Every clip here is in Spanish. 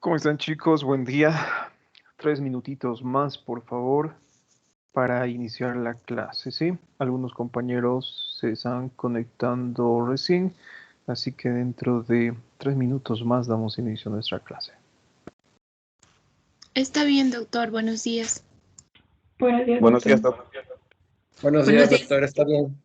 ¿Cómo están, chicos? Buen día. 3 minutitos más, por favor, para iniciar la clase, ¿sí? Algunos compañeros se están conectando recién, así que dentro de 3 minutos más damos inicio a nuestra clase. Está bien, doctor. Buenos días. Buenos días, Buenos días, doctor. doctor. Buenos días, doctor, está bien.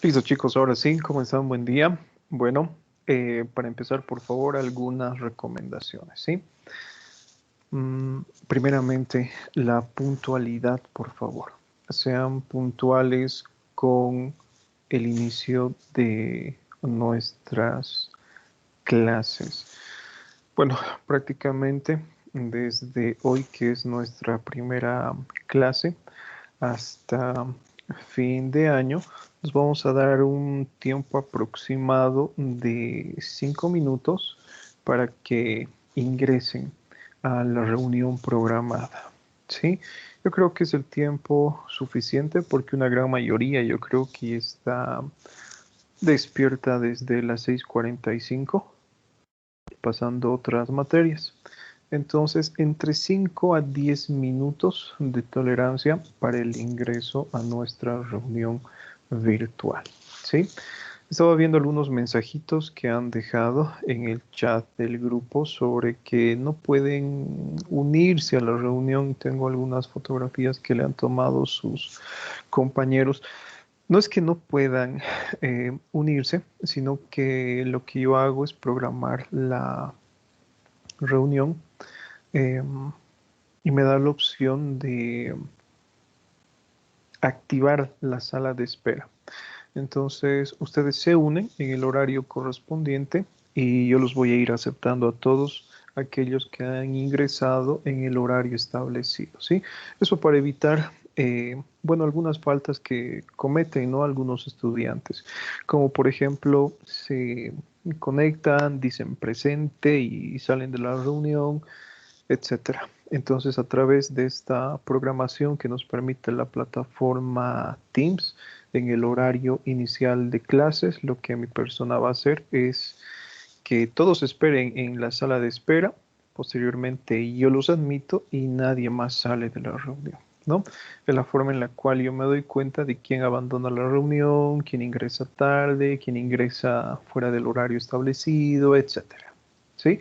Listo, chicos, ahora sí, ¿cómo están? Buen día. Bueno, para empezar, por favor, algunas recomendaciones, ¿sí? Primeramente, la puntualidad, por favor. Sean puntuales con el inicio de nuestras clases. Bueno, prácticamente desde hoy, que es nuestra primera clase, hasta fin de año, nos vamos a dar un tiempo aproximado de 5 minutos para que ingresen a la reunión programada. ¿Sí? Yo creo que es el tiempo suficiente porque una gran mayoría, yo creo que está despierta desde las 6:45, pasando otras materias. Entonces, entre 5 a 10 minutos de tolerancia para el ingreso a nuestra reunión virtual, ¿sí? Estaba viendo algunos mensajitos que han dejado en el chat del grupo sobre que no pueden unirse a la reunión. Tengo algunas fotografías que le han tomado sus compañeros. No es que no puedan unirse, sino que lo que yo hago es programar la reunión eh, y me da la opción de activar la sala de espera. Entonces, ustedes se unen en el horario correspondiente y yo los voy a ir aceptando a todos aquellos que han ingresado en el horario establecido, ¿sí? Eso para evitar, bueno, algunas faltas que cometen, ¿no? Algunos estudiantes, como por ejemplo, se conectan, dicen presente y salen de la reunión, etcétera. Entonces, a través de esta programación que nos permite la plataforma Teams, en el horario inicial de clases, lo que mi persona va a hacer es que todos esperen en la sala de espera. Posteriormente, yo los admito y nadie más sale de la reunión, ¿no? Es la forma en la cual yo me doy cuenta de quién abandona la reunión, quién ingresa tarde, quién ingresa fuera del horario establecido, etcétera. ¿Sí?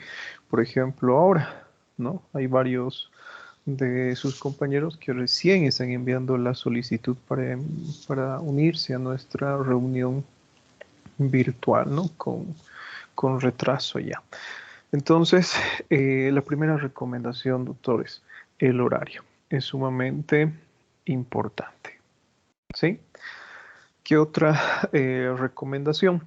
Por ejemplo, ahora, ¿no? Hay varios de sus compañeros que recién están enviando la solicitud para unirse a nuestra reunión virtual, ¿no? Con retraso ya. Entonces, la primera recomendación, doctores, el horario es sumamente importante, ¿sí? ¿Qué otra recomendación?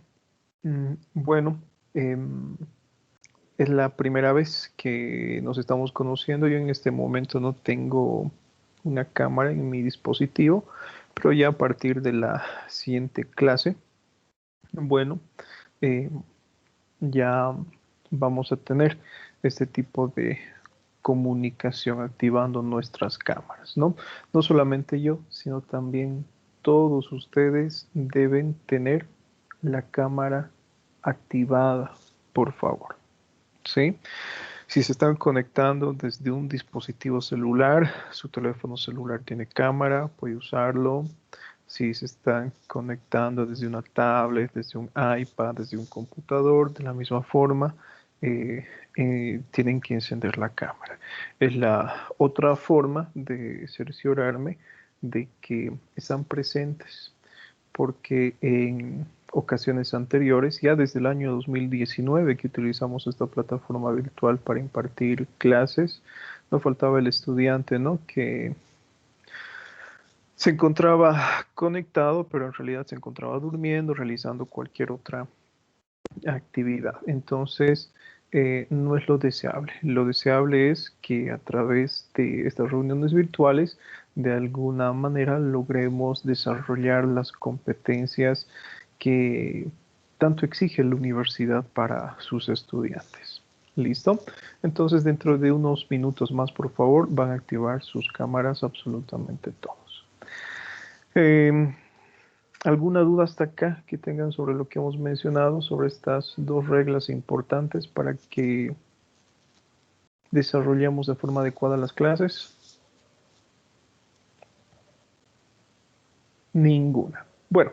Bueno, es la primera vez que nos estamos conociendo. Yo en este momento no tengo una cámara en mi dispositivo, pero ya a partir de la siguiente clase, bueno, eh, ya vamos a tener este tipo de comunicación activando nuestras cámaras, ¿no? No solamente yo, sino también todos ustedes deben tener la cámara activada, por favor, ¿sí? Si se están conectando desde un dispositivo celular, su teléfono celular tiene cámara, puede usarlo. Si se están conectando desde una tablet, desde un iPad, desde un computador, de la misma forma, eh, tienen que encender la cámara. Es la otra forma de cerciorarme de que están presentes, porque en ocasiones anteriores, ya desde el año 2019 que utilizamos esta plataforma virtual para impartir clases, no faltaba el estudiante, ¿no? Que se encontraba conectado, pero en realidad se encontraba durmiendo, realizando cualquier otra actividad. Entonces, no es lo deseable. Lo deseable es que a través de estas reuniones virtuales, de alguna manera, logremos desarrollar las competencias que tanto exige la universidad para sus estudiantes. ¿Listo? Entonces, dentro de unos minutos más, por favor, van a activar sus cámaras absolutamente todos. ¿Alguna duda hasta acá que tengan sobre lo que hemos mencionado, sobre estas dos reglas importantes para que desarrollemos de forma adecuada las clases? Ninguna. Bueno,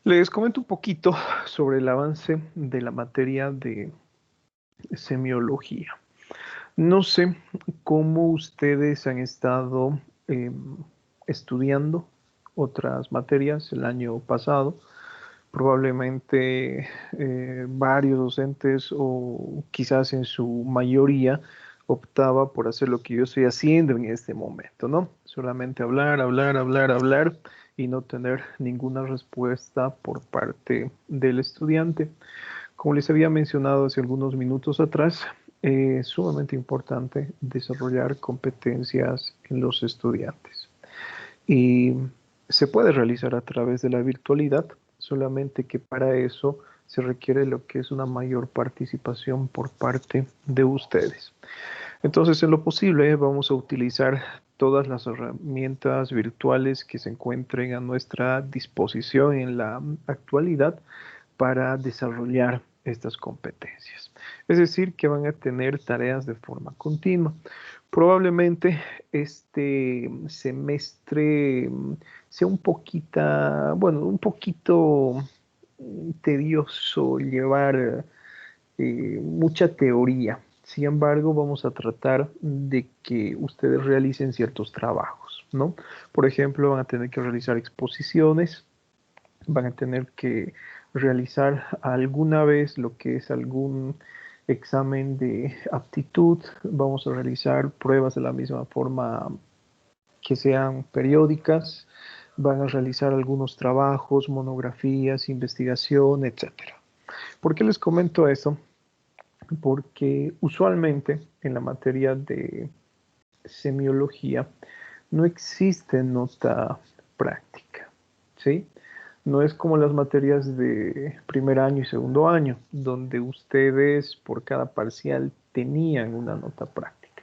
les comento un poquito sobre el avance de la materia de semiología. No sé cómo ustedes han estado estudiando otras materias el año pasado. Probablemente varios docentes o quizás en su mayoría optaba por hacer lo que yo estoy haciendo en este momento, ¿no? Solamente hablar, hablar, hablar, hablar y no tener ninguna respuesta por parte del estudiante. Como les había mencionado hace algunos minutos atrás, es sumamente importante desarrollar competencias en los estudiantes. Y se puede realizar a través de la virtualidad, solamente que para eso se requiere lo que es una mayor participación por parte de ustedes. Entonces, en lo posible, vamos a utilizar todas las herramientas virtuales que se encuentren a nuestra disposición en la actualidad para desarrollar estas competencias. Es decir, que van a tener tareas de forma continua. Probablemente este semestre sea un poquito tedioso llevar mucha teoría. Sin embargo, vamos a tratar de que ustedes realicen ciertos trabajos, ¿no? Por ejemplo, van a tener que realizar exposiciones, van a tener que realizar alguna vez lo que es algún examen de aptitud, vamos a realizar pruebas de la misma forma que sean periódicas, van a realizar algunos trabajos, monografías, investigación, etcétera. ¿Por qué les comento eso? Porque usualmente en la materia de semiología no existe nota práctica, ¿sí? No es como las materias de primer año y segundo año, donde ustedes por cada parcial tenían una nota práctica.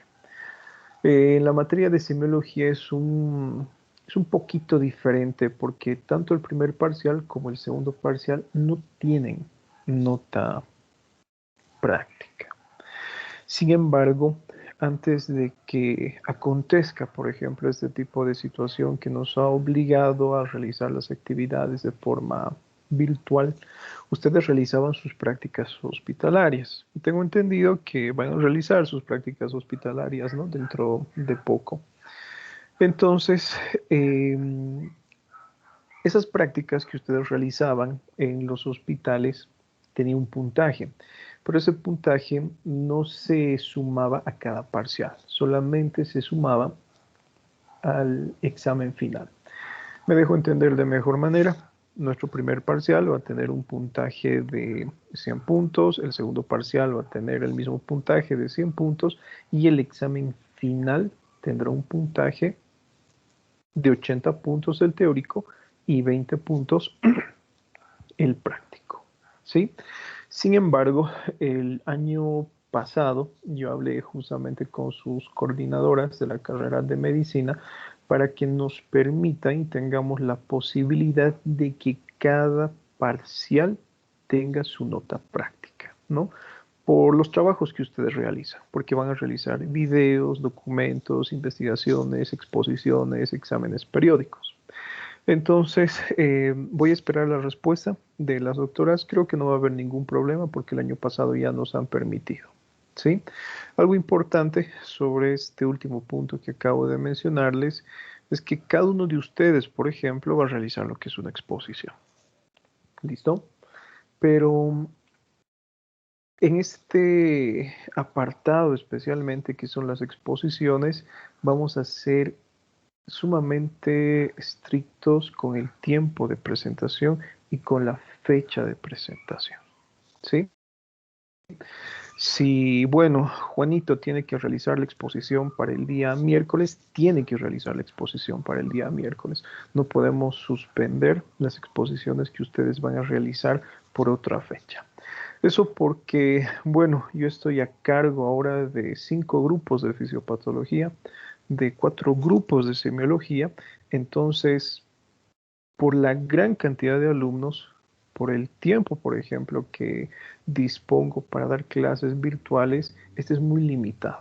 En la materia de semiología es un poquito diferente porque tanto el primer parcial como el segundo parcial no tienen nota práctica. Sin embargo, antes de que acontezca, por ejemplo, este tipo de situación que nos ha obligado a realizar las actividades de forma virtual, ustedes realizaban sus prácticas hospitalarias. Y tengo entendido que van a realizar sus prácticas hospitalarias, ¿no? Dentro de poco. Entonces, eh, esas prácticas que ustedes realizaban en los hospitales tenían un puntaje, pero ese puntaje no se sumaba a cada parcial, solamente se sumaba al examen final. Me dejo entender de mejor manera. Nuestro primer parcial va a tener un puntaje de 100 puntos, el segundo parcial va a tener el mismo puntaje de 100 puntos y el examen final tendrá un puntaje de 80 puntos el teórico y 20 puntos el práctico, ¿sí? Sin embargo, el año pasado yo hablé justamente con sus coordinadoras de la carrera de medicina para que nos permitan y tengamos la posibilidad de que cada parcial tenga su nota práctica, ¿no? Por los trabajos que ustedes realizan, porque van a realizar videos, documentos, investigaciones, exposiciones, exámenes periódicos. Entonces, voy a esperar la respuesta de las doctoras. Creo que no va a haber ningún problema porque el año pasado ya nos han permitido. ¿Sí? Algo importante sobre este último punto que acabo de mencionarles es que cada uno de ustedes, por ejemplo, va a realizar lo que es una exposición. ¿Listo? Pero en este apartado especialmente que son las exposiciones, vamos a hacer sumamente estrictos con el tiempo de presentación y con la fecha de presentación. ¿Sí? Si, bueno, Juanito tiene que realizar la exposición para el día miércoles, tiene que realizar la exposición para el día miércoles. No podemos suspender las exposiciones que ustedes van a realizar por otra fecha. Eso porque, bueno, yo estoy a cargo ahora de 5 grupos de fisiopatología, de 4 grupos de semiología, entonces, por la gran cantidad de alumnos, por el tiempo, por ejemplo, que dispongo para dar clases virtuales, este es muy limitado,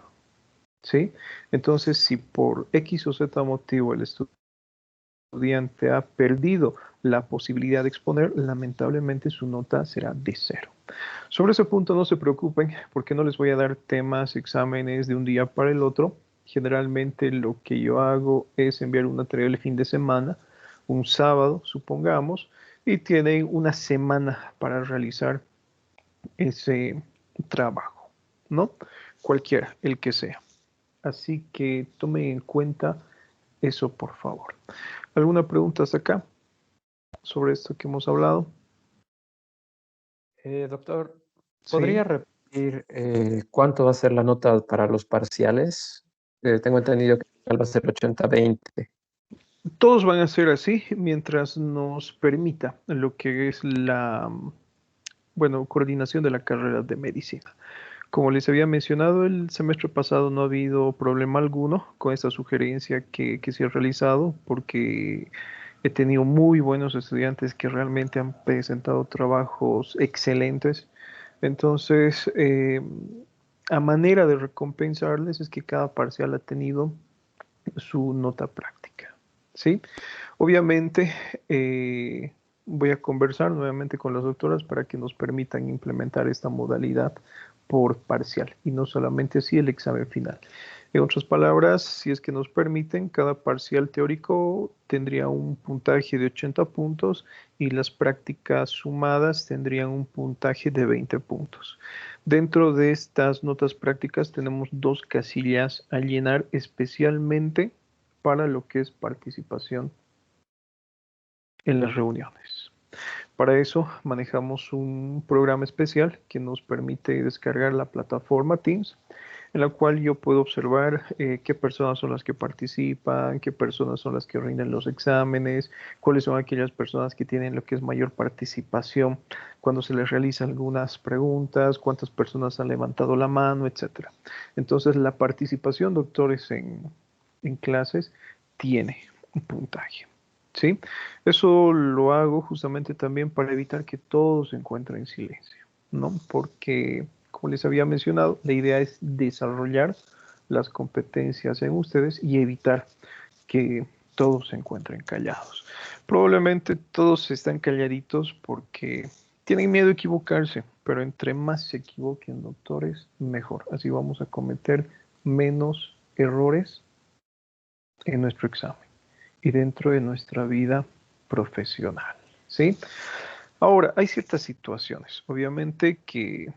¿sí? Entonces, si por X o Z motivo el estudiante ha perdido la posibilidad de exponer, lamentablemente su nota será de 0. Sobre ese punto no se preocupen porque no les voy a dar temas, exámenes de un día para el otro. Generalmente lo que yo hago es enviar una tarea el fin de semana, un sábado, supongamos, y tienen una semana para realizar ese trabajo, ¿no? Cualquiera, el que sea. Así que tomen en cuenta eso, por favor. ¿Alguna pregunta hasta acá sobre esto que hemos hablado? Doctor, Sí. ¿podría repetir cuánto va a ser la nota para los parciales? Tengo entendido que va a ser 80-20. Todos van a ser así mientras nos permita lo que es la, bueno, coordinación de la carrera de medicina. Como les había mencionado, el semestre pasado no ha habido problema alguno con esta sugerencia que se ha realizado porque he tenido muy buenos estudiantes que realmente han presentado trabajos excelentes. Entonces, a manera de recompensarles es que cada parcial ha tenido su nota práctica. ¿Sí? Obviamente, voy a conversar nuevamente con las doctoras para que nos permitan implementar esta modalidad por parcial y no solamente así el examen final. En otras palabras, si es que nos permiten, cada parcial teórico tendría un puntaje de 80 puntos y las prácticas sumadas tendrían un puntaje de 20 puntos. Dentro de estas notas prácticas tenemos 2 casillas a llenar especialmente para lo que es participación en las reuniones. Para eso manejamos un programa especial que nos permite descargar la plataforma Teams, en la cual yo puedo observar qué personas son las que participan, qué personas son las que rinden los exámenes, cuáles son aquellas personas que tienen lo que es mayor participación cuando se les realizan algunas preguntas, cuántas personas han levantado la mano, etcétera. Entonces, la participación, doctores, en clases tiene un puntaje. ¿Sí? Eso lo hago justamente también para evitar que todos se encuentren en silencio, ¿no? Porque, como les había mencionado, la idea es desarrollar las competencias en ustedes y evitar que todos se encuentren callados. Probablemente todos están calladitos porque tienen miedo a equivocarse, pero entre más se equivoquen, doctores, mejor. Así vamos a cometer menos errores en nuestro examen y dentro de nuestra vida profesional, ¿sí? Ahora, hay ciertas situaciones, obviamente, que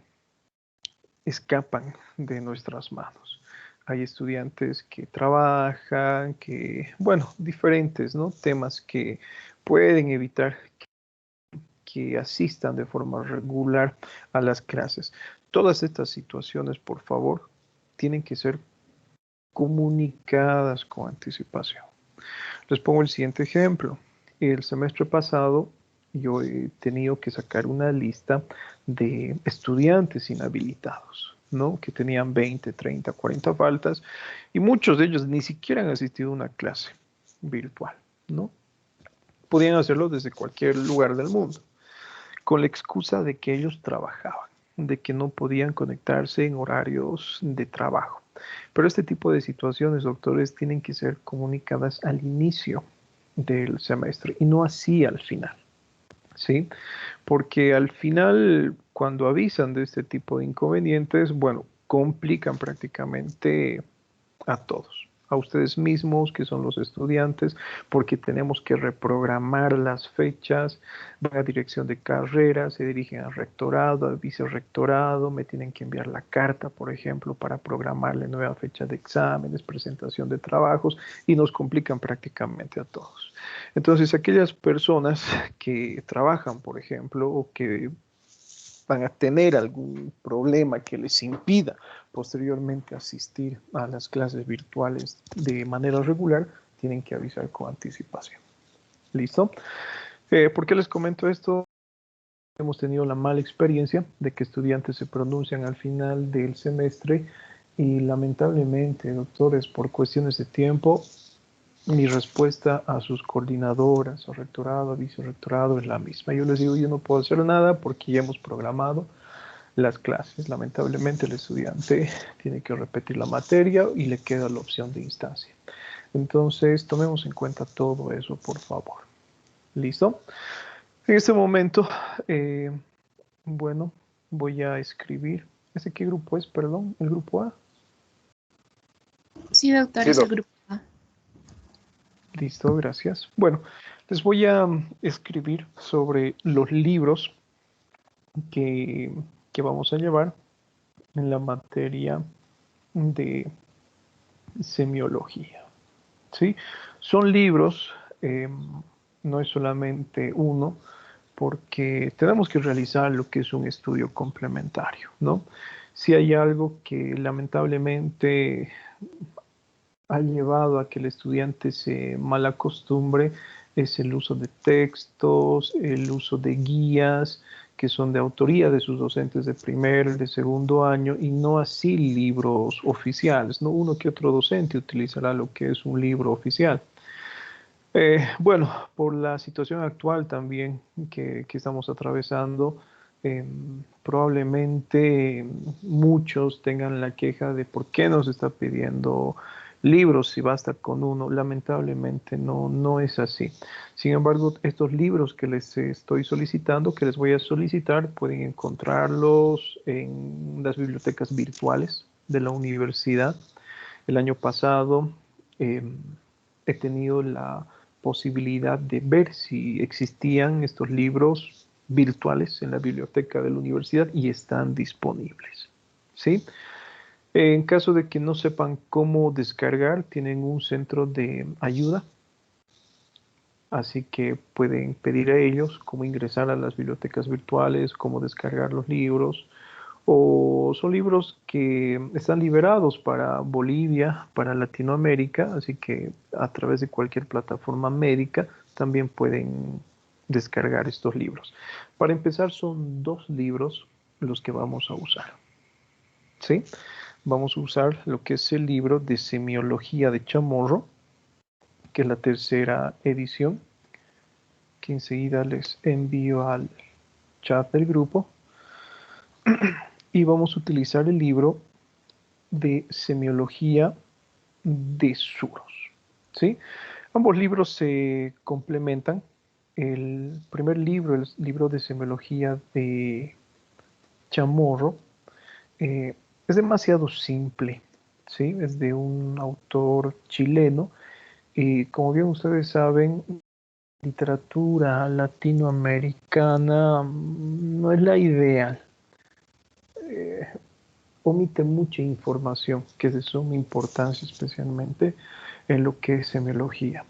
escapan de nuestras manos. Hay estudiantes que trabajan, que, bueno, diferentes, ¿no? Temas que pueden evitar que asistan de forma regular a las clases. Todas estas situaciones, por favor, tienen que ser comunicadas con anticipación. Les pongo el siguiente ejemplo. El semestre pasado yo he tenido que sacar una lista de estudiantes inhabilitados, ¿no? Que tenían 20, 30, 40 faltas y muchos de ellos ni siquiera han asistido a una clase virtual, ¿no? Podían hacerlo desde cualquier lugar del mundo, con la excusa de que ellos trabajaban, de que no podían conectarse en horarios de trabajo. Pero este tipo de situaciones, doctores, tienen que ser comunicadas al inicio del semestre y no así al final, ¿sí? Porque al final, cuando avisan de este tipo de inconvenientes, bueno, complican prácticamente a todos, a ustedes mismos que son los estudiantes, porque tenemos que reprogramar las fechas, van a dirección de carrera, se dirigen al rectorado, al vicerrectorado, me tienen que enviar la carta, por ejemplo, para programar la nueva fecha de exámenes, presentación de trabajos, y nos complican prácticamente a todos. Entonces, aquellas personas que trabajan, por ejemplo, o que van a tener algún problema que les impida posteriormente asistir a las clases virtuales de manera regular, tienen que avisar con anticipación. ¿Listo? ¿Por qué les comento esto? Hemos tenido la mala experiencia de que estudiantes se pronuncian al final del semestre y lamentablemente, doctores, por cuestiones de tiempo, mi respuesta a sus coordinadoras, a rectorado, a vicerrectorado es la misma. Yo les digo, yo no puedo hacer nada porque ya hemos programado las clases. Lamentablemente el estudiante tiene que repetir la materia y le queda la opción de instancia. Entonces, tomemos en cuenta todo eso, por favor. ¿Listo? En este momento, bueno, voy a escribir. ¿Ese qué grupo es? Perdón, ¿el grupo A? Sí, doctor, Sí, es el doctor. grupo A. Listo, gracias. Bueno, les voy a escribir sobre los libros que, que vamos a llevar en la materia de semiología. ¿Sí? Son libros, no es solamente uno, porque tenemos que realizar lo que es un estudio complementario, ¿no? Si hay algo que lamentablemente ha llevado a que el estudiante se malacostumbre, es el uso de textos, el uso de guías que son de autoría de sus docentes de primer, de segundo año, y no así libros oficiales, ¿no? Uno que otro docente utilizará lo que es un libro oficial. Bueno, por la situación actual también que estamos atravesando, probablemente muchos tengan la queja de por qué nos está pidiendo libros si basta con uno. Lamentablemente no es así. Sin embargo, estos libros que les estoy solicitando, que les voy a solicitar, pueden encontrarlos en las bibliotecas virtuales de la universidad. El año pasado he tenido la posibilidad de ver si existían estos libros virtuales en la biblioteca de la universidad y están disponibles. ¿Sí? En caso de que no sepan cómo descargar, tienen un centro de ayuda Así que pueden pedir a ellos cómo ingresar a las bibliotecas virtuales, cómo descargar los libros, o son libros que están liberados para Bolivia, para Latinoamérica, así que a través de cualquier plataforma médica también pueden descargar estos libros. Para empezar, son 2 libros los que vamos a usar. ¿Sí? Vamos a usar lo que es el libro de Semiología de Chamorro, que es la tercera edición, que enseguida les envío al chat del grupo. Y vamos a utilizar el libro de Semiología de Suros. ¿Sí? Ambos libros se complementan. El primer libro, el libro de Semiología de Chamorro, es demasiado simple. ¿Sí? Es de un autor chileno. Y como bien ustedes saben, literatura latinoamericana no es la ideal. Omite mucha información que es de suma importancia, especialmente en lo que es semiología.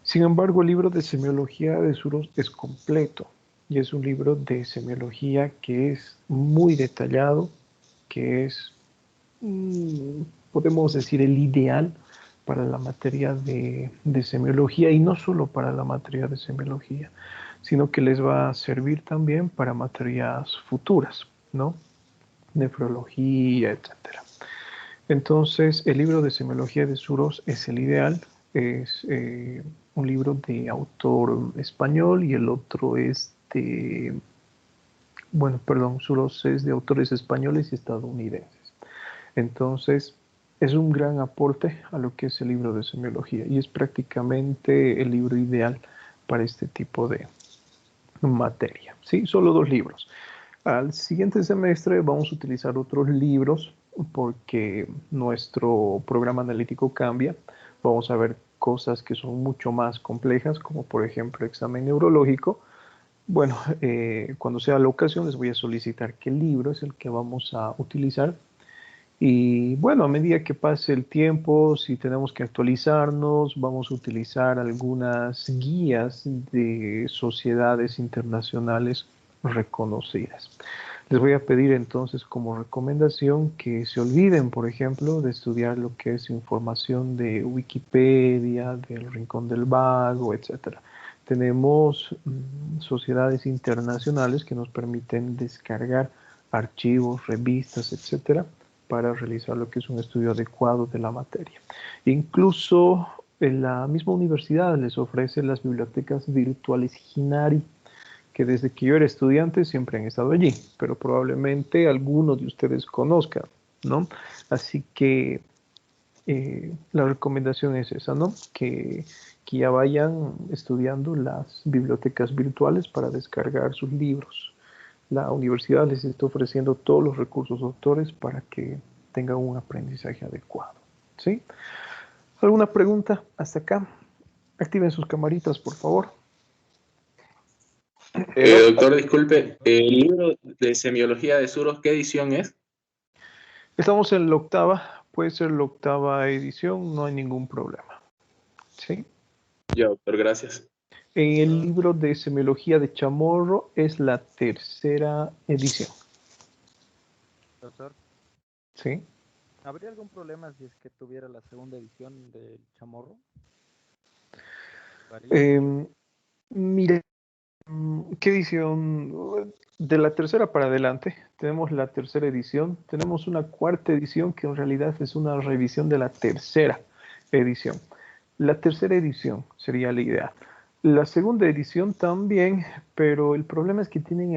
Sin embargo, el libro de Semiología de Suros es completo y es un libro de semiología que es muy detallado, que es, podemos decir, el ideal para la materia de semiología, y no solo para la materia de semiología, sino que les va a servir también para materias futuras, ¿no? Nefrología, etcétera. Entonces, el libro de Semiología de Suros es el ideal. Es un libro de autor español y el otro es de, bueno, perdón, Suros es de autores españoles y estadounidenses. Entonces, es un gran aporte a lo que es el libro de semiología y es prácticamente el libro ideal para este tipo de materia. ¿Sí? Solo 2 libros. Al siguiente semestre vamos a utilizar otros libros porque nuestro programa analítico cambia. Vamos a ver cosas que son mucho más complejas, como por ejemplo examen neurológico. Bueno, cuando sea la ocasión les voy a solicitar qué libro es el que vamos a utilizar. Y bueno, a medida que pase el tiempo, si tenemos que actualizarnos, vamos a utilizar algunas guías de sociedades internacionales reconocidas. Les voy a pedir entonces como recomendación que se olviden, por ejemplo, de estudiar lo que es información de Wikipedia, del Rincón del Vago, etc. Tenemos sociedades internacionales que nos permiten descargar archivos, revistas, etcétera, para realizar lo que es un estudio adecuado de la materia. Incluso en la misma universidad les ofrece las bibliotecas virtuales Hinari, que desde que yo era estudiante siempre han estado allí, pero probablemente algunos de ustedes conozcan, ¿no? Así que la recomendación es esa, ¿no? Que ya vayan estudiando las bibliotecas virtuales para descargar sus libros. La universidad les está ofreciendo todos los recursos doctores para que tengan un aprendizaje adecuado. ¿Sí? ¿Alguna pregunta hasta acá? Activen sus camaritas, por favor. Doctor, disculpe, el libro de Semiología de Suros, ¿qué edición es? Estamos en la octava, puede ser la octava edición, no hay ningún problema. ¿Sí? Ya, doctor, gracias. En el libro de Semiología de Chamorro es la tercera edición. Doctor, ¿Sí? ¿habría algún problema si es que tuviera la segunda edición del Chamorro? Mire, ¿qué edición? De la tercera para adelante, tenemos la tercera edición, tenemos una cuarta edición que en realidad es una revisión de la tercera edición. La tercera edición sería la idea. La segunda edición también, pero el problema es que tienen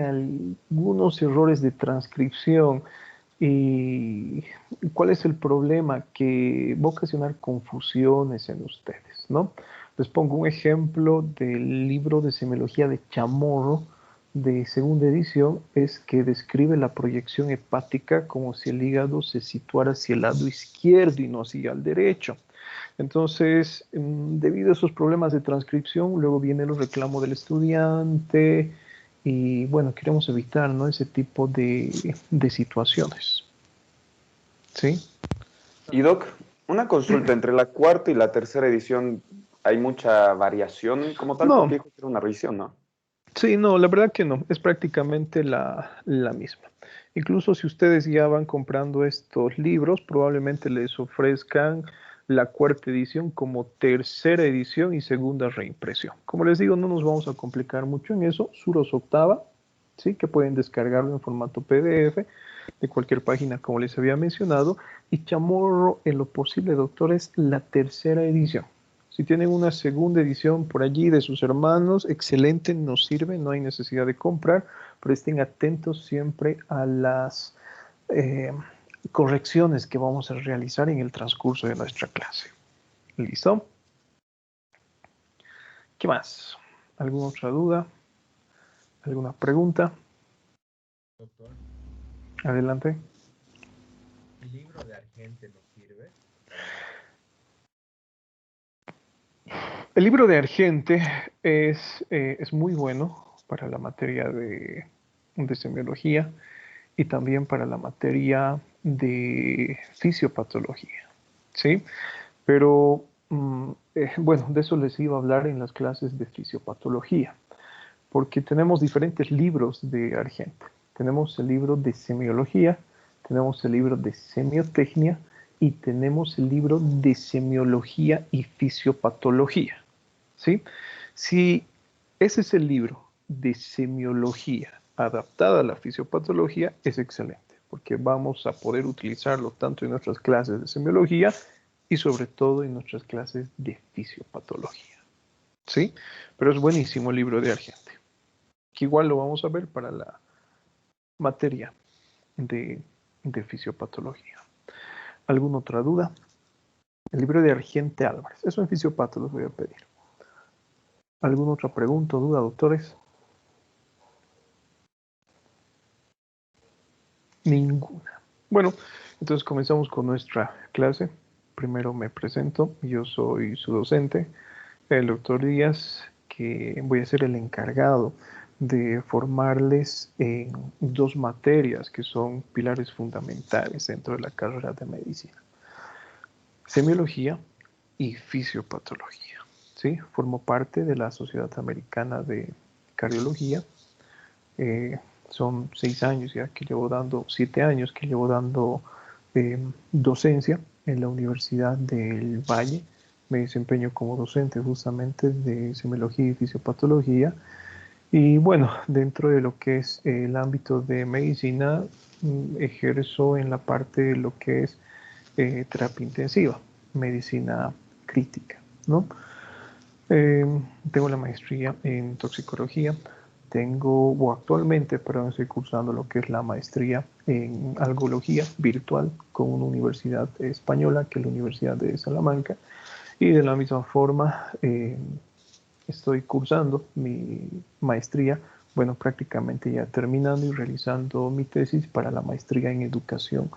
algunos errores de transcripción. ¿Y cuál es el problema? Que va a ocasionar confusiones en ustedes, ¿no? Les pongo un ejemplo del libro de semiología de Chamorro de segunda edición, es que describe la proyección hepática como si el hígado se situara hacia el lado izquierdo y no hacia el derecho. Entonces, debido a esos problemas de transcripción, luego viene el reclamo del estudiante y bueno, queremos evitar, ¿no?, ese tipo de situaciones. ¿Sí? Y Doc, una consulta entre la cuarta y la tercera edición, hay mucha variación como tal, No, porque dijo que era una revisión, ¿no? sí, no, la verdad que no, es prácticamente la misma. Incluso si ustedes ya van comprando estos libros, probablemente les ofrezcan la cuarta edición como tercera edición y segunda reimpresión. Como les digo, no nos vamos a complicar mucho en eso. Suros octava, ¿sí? Que pueden descargarlo en formato PDF de cualquier página, como les había mencionado. Y Chamorro, en lo posible, doctores, la tercera edición. Si tienen una segunda edición por allí de sus hermanos, excelente, nos sirve, no hay necesidad de comprar, pero estén atentos siempre a las correcciones que vamos a realizar en el transcurso de nuestra clase. ¿Listo? ¿Qué más? ¿Alguna otra duda? ¿Alguna pregunta? Doctor, Adelante. ¿el libro de Argente nos sirve? El libro de Argente es muy bueno para la materia de semiología y también para la materia de fisiopatología, ¿sí? Pero, bueno, de eso les iba a hablar en las clases de fisiopatología, porque tenemos diferentes libros de Argente. Tenemos el libro de semiología, tenemos el libro de semiotecnia y tenemos el libro de semiología y fisiopatología, ¿sí? Si ese es el libro de semiología adaptada a la fisiopatología, es excelente, porque vamos a poder utilizarlo tanto en nuestras clases de semiología y sobre todo en nuestras clases de fisiopatología, ¿sí? Pero es buenísimo el libro de Argente, que igual lo vamos a ver para la materia de fisiopatología. ¿Alguna otra duda? El libro de Argente Álvarez, eso en fisiopato los voy a pedir. ¿Alguna otra pregunta o duda, doctores? Ninguna. Bueno, entonces comenzamos con nuestra clase. Primero me presento, yo soy su docente, el doctor Díaz, que voy a ser el encargado de formarles en dos materias que son pilares fundamentales dentro de la carrera de medicina: semiología y fisiopatología. ¿Sí? Formo parte de la Sociedad Americana de Cardiología. Eh, Son 6 años ya que llevo dando, 7 años que llevo dando docencia en la Universidad del Valle. Me desempeño como docente justamente de semiología y fisiopatología. Y bueno, dentro de lo que es el ámbito de medicina, ejerzo en la parte de lo que es terapia intensiva, medicina crítica, ¿no? Tengo la maestría en toxicología. Tengo, o actualmente, perdón, estoy cursando lo que es la maestría en algología virtual con una universidad española, que es la Universidad de Salamanca. Y de la misma forma, estoy cursando mi maestría, bueno, prácticamente ya terminando y realizando mi tesis para la maestría en educación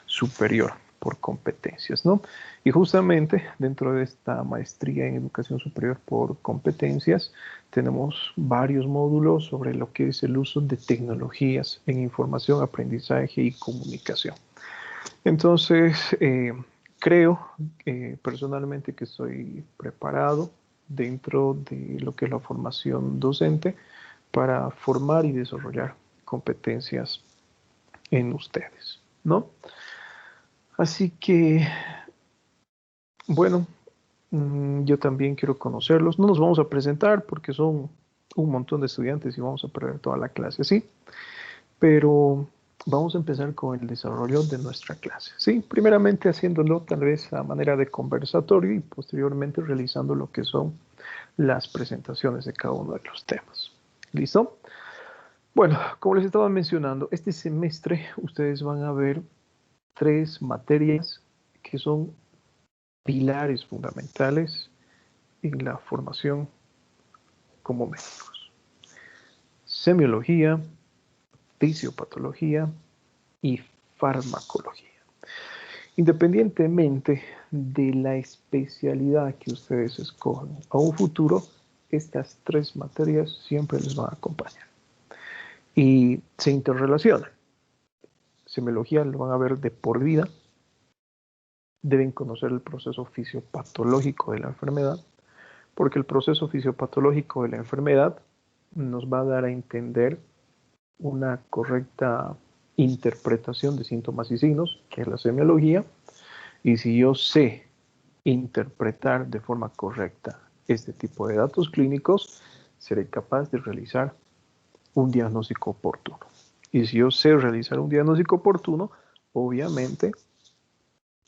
superior por competencias, ¿no? Y justamente dentro de esta maestría en educación superior por competencias tenemos varios módulos sobre lo que es el uso de tecnologías en información, aprendizaje y comunicación. Entonces, creo personalmente que estoy preparado dentro de lo que es la formación docente para formar y desarrollar competencias en ustedes, ¿no? Así que, bueno, yo también quiero conocerlos. No nos vamos a presentar porque son un montón de estudiantes y vamos a perder toda la clase, ¿sí? Pero vamos a empezar con el desarrollo de nuestra clase, ¿sí? Primeramente haciéndolo tal vez a manera de conversatorio y posteriormente realizando lo que son las presentaciones de cada uno de los temas. ¿Listo? Bueno, como les estaba mencionando, este semestre ustedes van a ver 3 materias que son pilares fundamentales en la formación como médicos: semiología, fisiopatología y farmacología. Independientemente de la especialidad que ustedes escojan a un futuro, estas 3 materias siempre les van a acompañar y se interrelacionan. Semiología lo van a ver de por vida, deben conocer el proceso fisiopatológico de la enfermedad, porque el proceso fisiopatológico de la enfermedad nos va a dar a entender una correcta interpretación de síntomas y signos, que es la semiología, y si yo sé interpretar de forma correcta este tipo de datos clínicos, seré capaz de realizar un diagnóstico oportuno. Y si yo sé realizar un diagnóstico oportuno, obviamente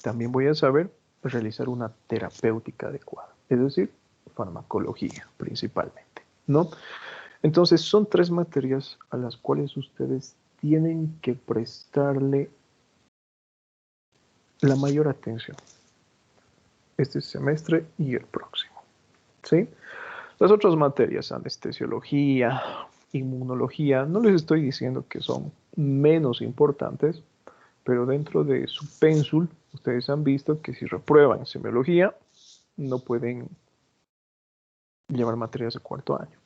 también voy a saber realizar una terapéutica adecuada, es decir, farmacología principalmente, ¿no? Entonces son 3 materias a las cuales ustedes tienen que prestarle la mayor atención este semestre y el próximo, ¿sí? Las otras materias, anestesiología, inmunología, no les estoy diciendo que son menos importantes, pero dentro de su pénsul, ustedes han visto que si reprueban semiología, no pueden llevar materias de 4º año.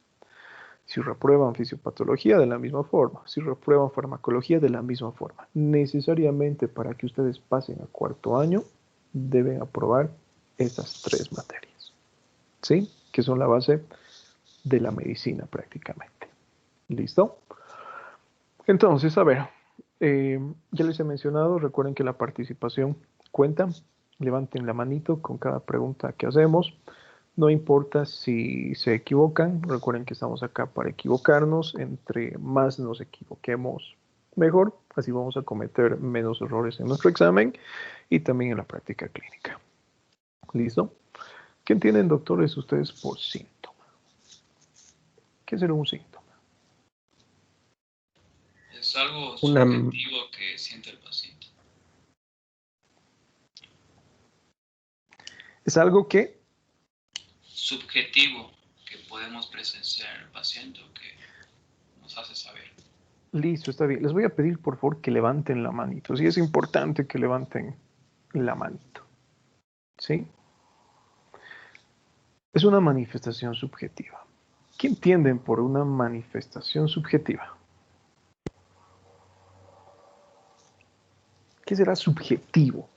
Si reprueban fisiopatología, de la misma forma. Si reprueban farmacología, de la misma forma. Necesariamente para que ustedes pasen a 4º año, deben aprobar estas 3 materias, ¿sí? Que son la base de la medicina prácticamente. ¿Listo? Entonces, a ver, ya les he mencionado, recuerden que la participación cuenta. Levanten la manito con cada pregunta que hacemos. No importa si se equivocan, recuerden que estamos acá para equivocarnos. Entre más nos equivoquemos, mejor. Así vamos a cometer menos errores en nuestro examen y también en la práctica clínica. ¿Listo? ¿Qué entienden, doctores, ustedes por síntoma? ¿Qué será un síntoma? Es algo Una, subjetivo que siente el paciente. Es algo que Subjetivo que podemos presenciar en el paciente o que nos hace saber. listo, está bien. Les voy a pedir, por favor, que levanten la manito. Sí, es importante que levanten la manito. ¿Sí? Es una manifestación subjetiva. ¿Qué entienden por una manifestación subjetiva? ¿Qué será subjetivo?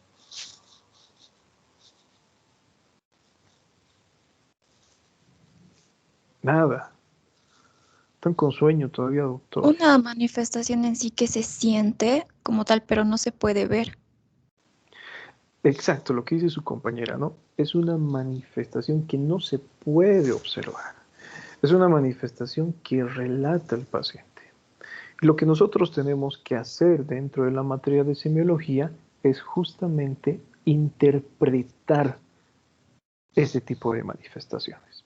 Nada. Están con sueño todavía, doctor. Una manifestación en sí que se siente como tal, pero no se puede ver. Exacto, lo que dice su compañera, ¿no? Es una manifestación que no se puede observar. Es una manifestación que relata al paciente. Y lo que nosotros tenemos que hacer dentro de la materia de semiología es justamente interpretar ese tipo de manifestaciones.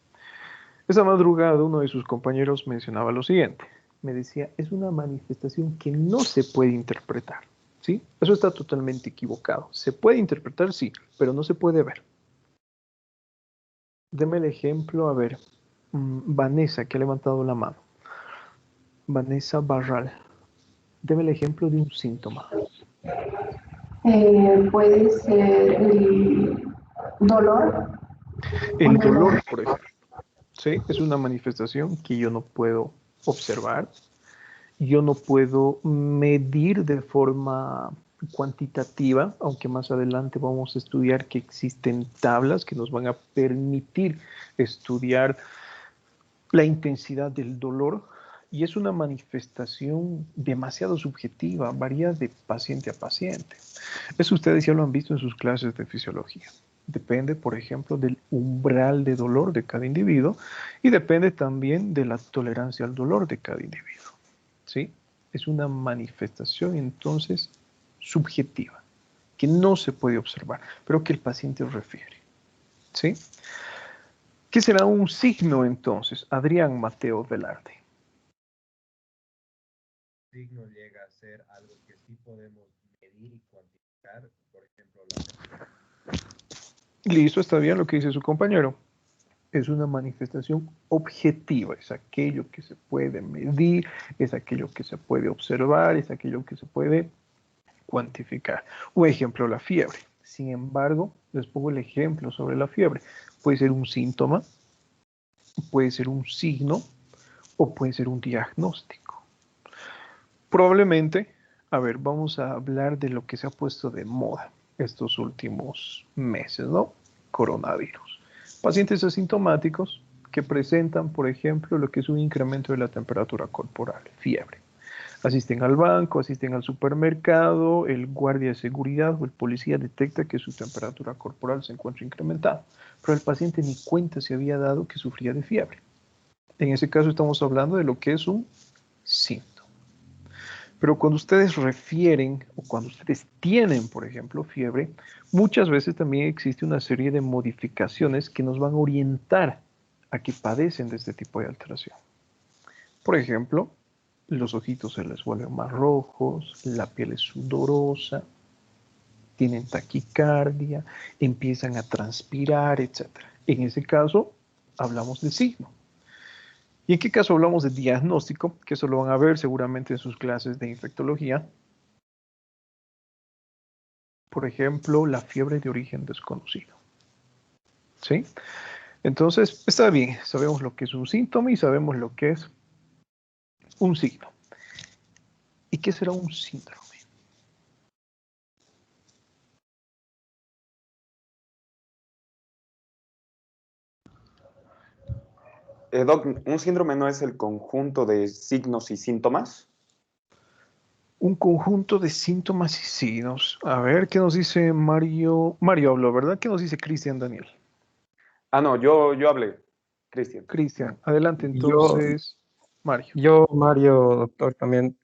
Esa madrugada uno de sus compañeros mencionaba lo siguiente. Me decía, es una manifestación que no se puede interpretar. ¿Sí? Eso está totalmente equivocado. Se puede interpretar, sí, pero no se puede ver. Deme el ejemplo, a ver, Vanessa, que ha levantado la mano. Vanessa Barral. Deme el ejemplo de un síntoma. Puede ser el dolor. El dolor, por ejemplo. ¿Sí? Es una manifestación que yo no puedo observar. Yo no puedo medir de forma cuantitativa, aunque más adelante vamos a estudiar que existen tablas que nos van a permitir estudiar la intensidad del dolor, y es una manifestación demasiado subjetiva, varía de paciente a paciente. Eso ustedes ya lo han visto en sus clases de fisiología. Depende, por ejemplo, del umbral de dolor de cada individuo y depende también de la tolerancia al dolor de cada individuo. ¿Sí? Es una manifestación entonces subjetiva, que no se puede observar, pero que el paciente refiere. ¿Sí? ¿Qué será un signo entonces? Adrián Mateo Velarde. Signo llega a ser algo que sí podemos medir y cuantificar, por ejemplo, la Listo, está bien lo que dice su compañero. Es una manifestación objetiva, es aquello que se puede medir, es aquello que se puede observar, es aquello que se puede cuantificar. Un ejemplo, la fiebre. Sin embargo, les pongo el ejemplo sobre la fiebre. Puede ser un síntoma, puede ser un signo o puede ser un diagnóstico. Probablemente, a ver, vamos a hablar de lo que se ha puesto de moda estos últimos meses, ¿no? Coronavirus. Pacientes asintomáticos que presentan, por ejemplo, lo que es un incremento de la temperatura corporal, fiebre. Asisten al banco, asisten al supermercado, el guardia de seguridad o el policía detecta que su temperatura corporal se encuentra incrementada, pero el paciente ni cuenta se había dado que sufría de fiebre. En ese caso estamos hablando de lo que es un síntoma. Pero cuando ustedes refieren o cuando ustedes tienen, por ejemplo, fiebre, muchas veces también existe una serie de modificaciones que nos van a orientar a que padecen de este tipo de alteración. Por ejemplo, los ojitos se les vuelven más rojos, la piel es sudorosa, tienen taquicardia, empiezan a transpirar, etc. En ese caso, hablamos de signo. ¿Y en qué caso hablamos de diagnóstico? Que eso lo van a ver seguramente en sus clases de infectología. Por ejemplo, la fiebre de origen desconocido. ¿Sí? Entonces, está bien, sabemos lo que es un síntoma y sabemos lo que es un signo. ¿Y qué será un síndrome? Doc, ¿un síndrome no es el conjunto de signos y síntomas? Un conjunto de síntomas y signos. A ver, ¿qué nos dice Mario? Mario habló, ¿verdad? ¿Qué nos dice Cristian Daniel? Ah, no, yo hablé, Cristian. Cristian, adelante Yo, entonces, Mario. yo, Mario, doctor, también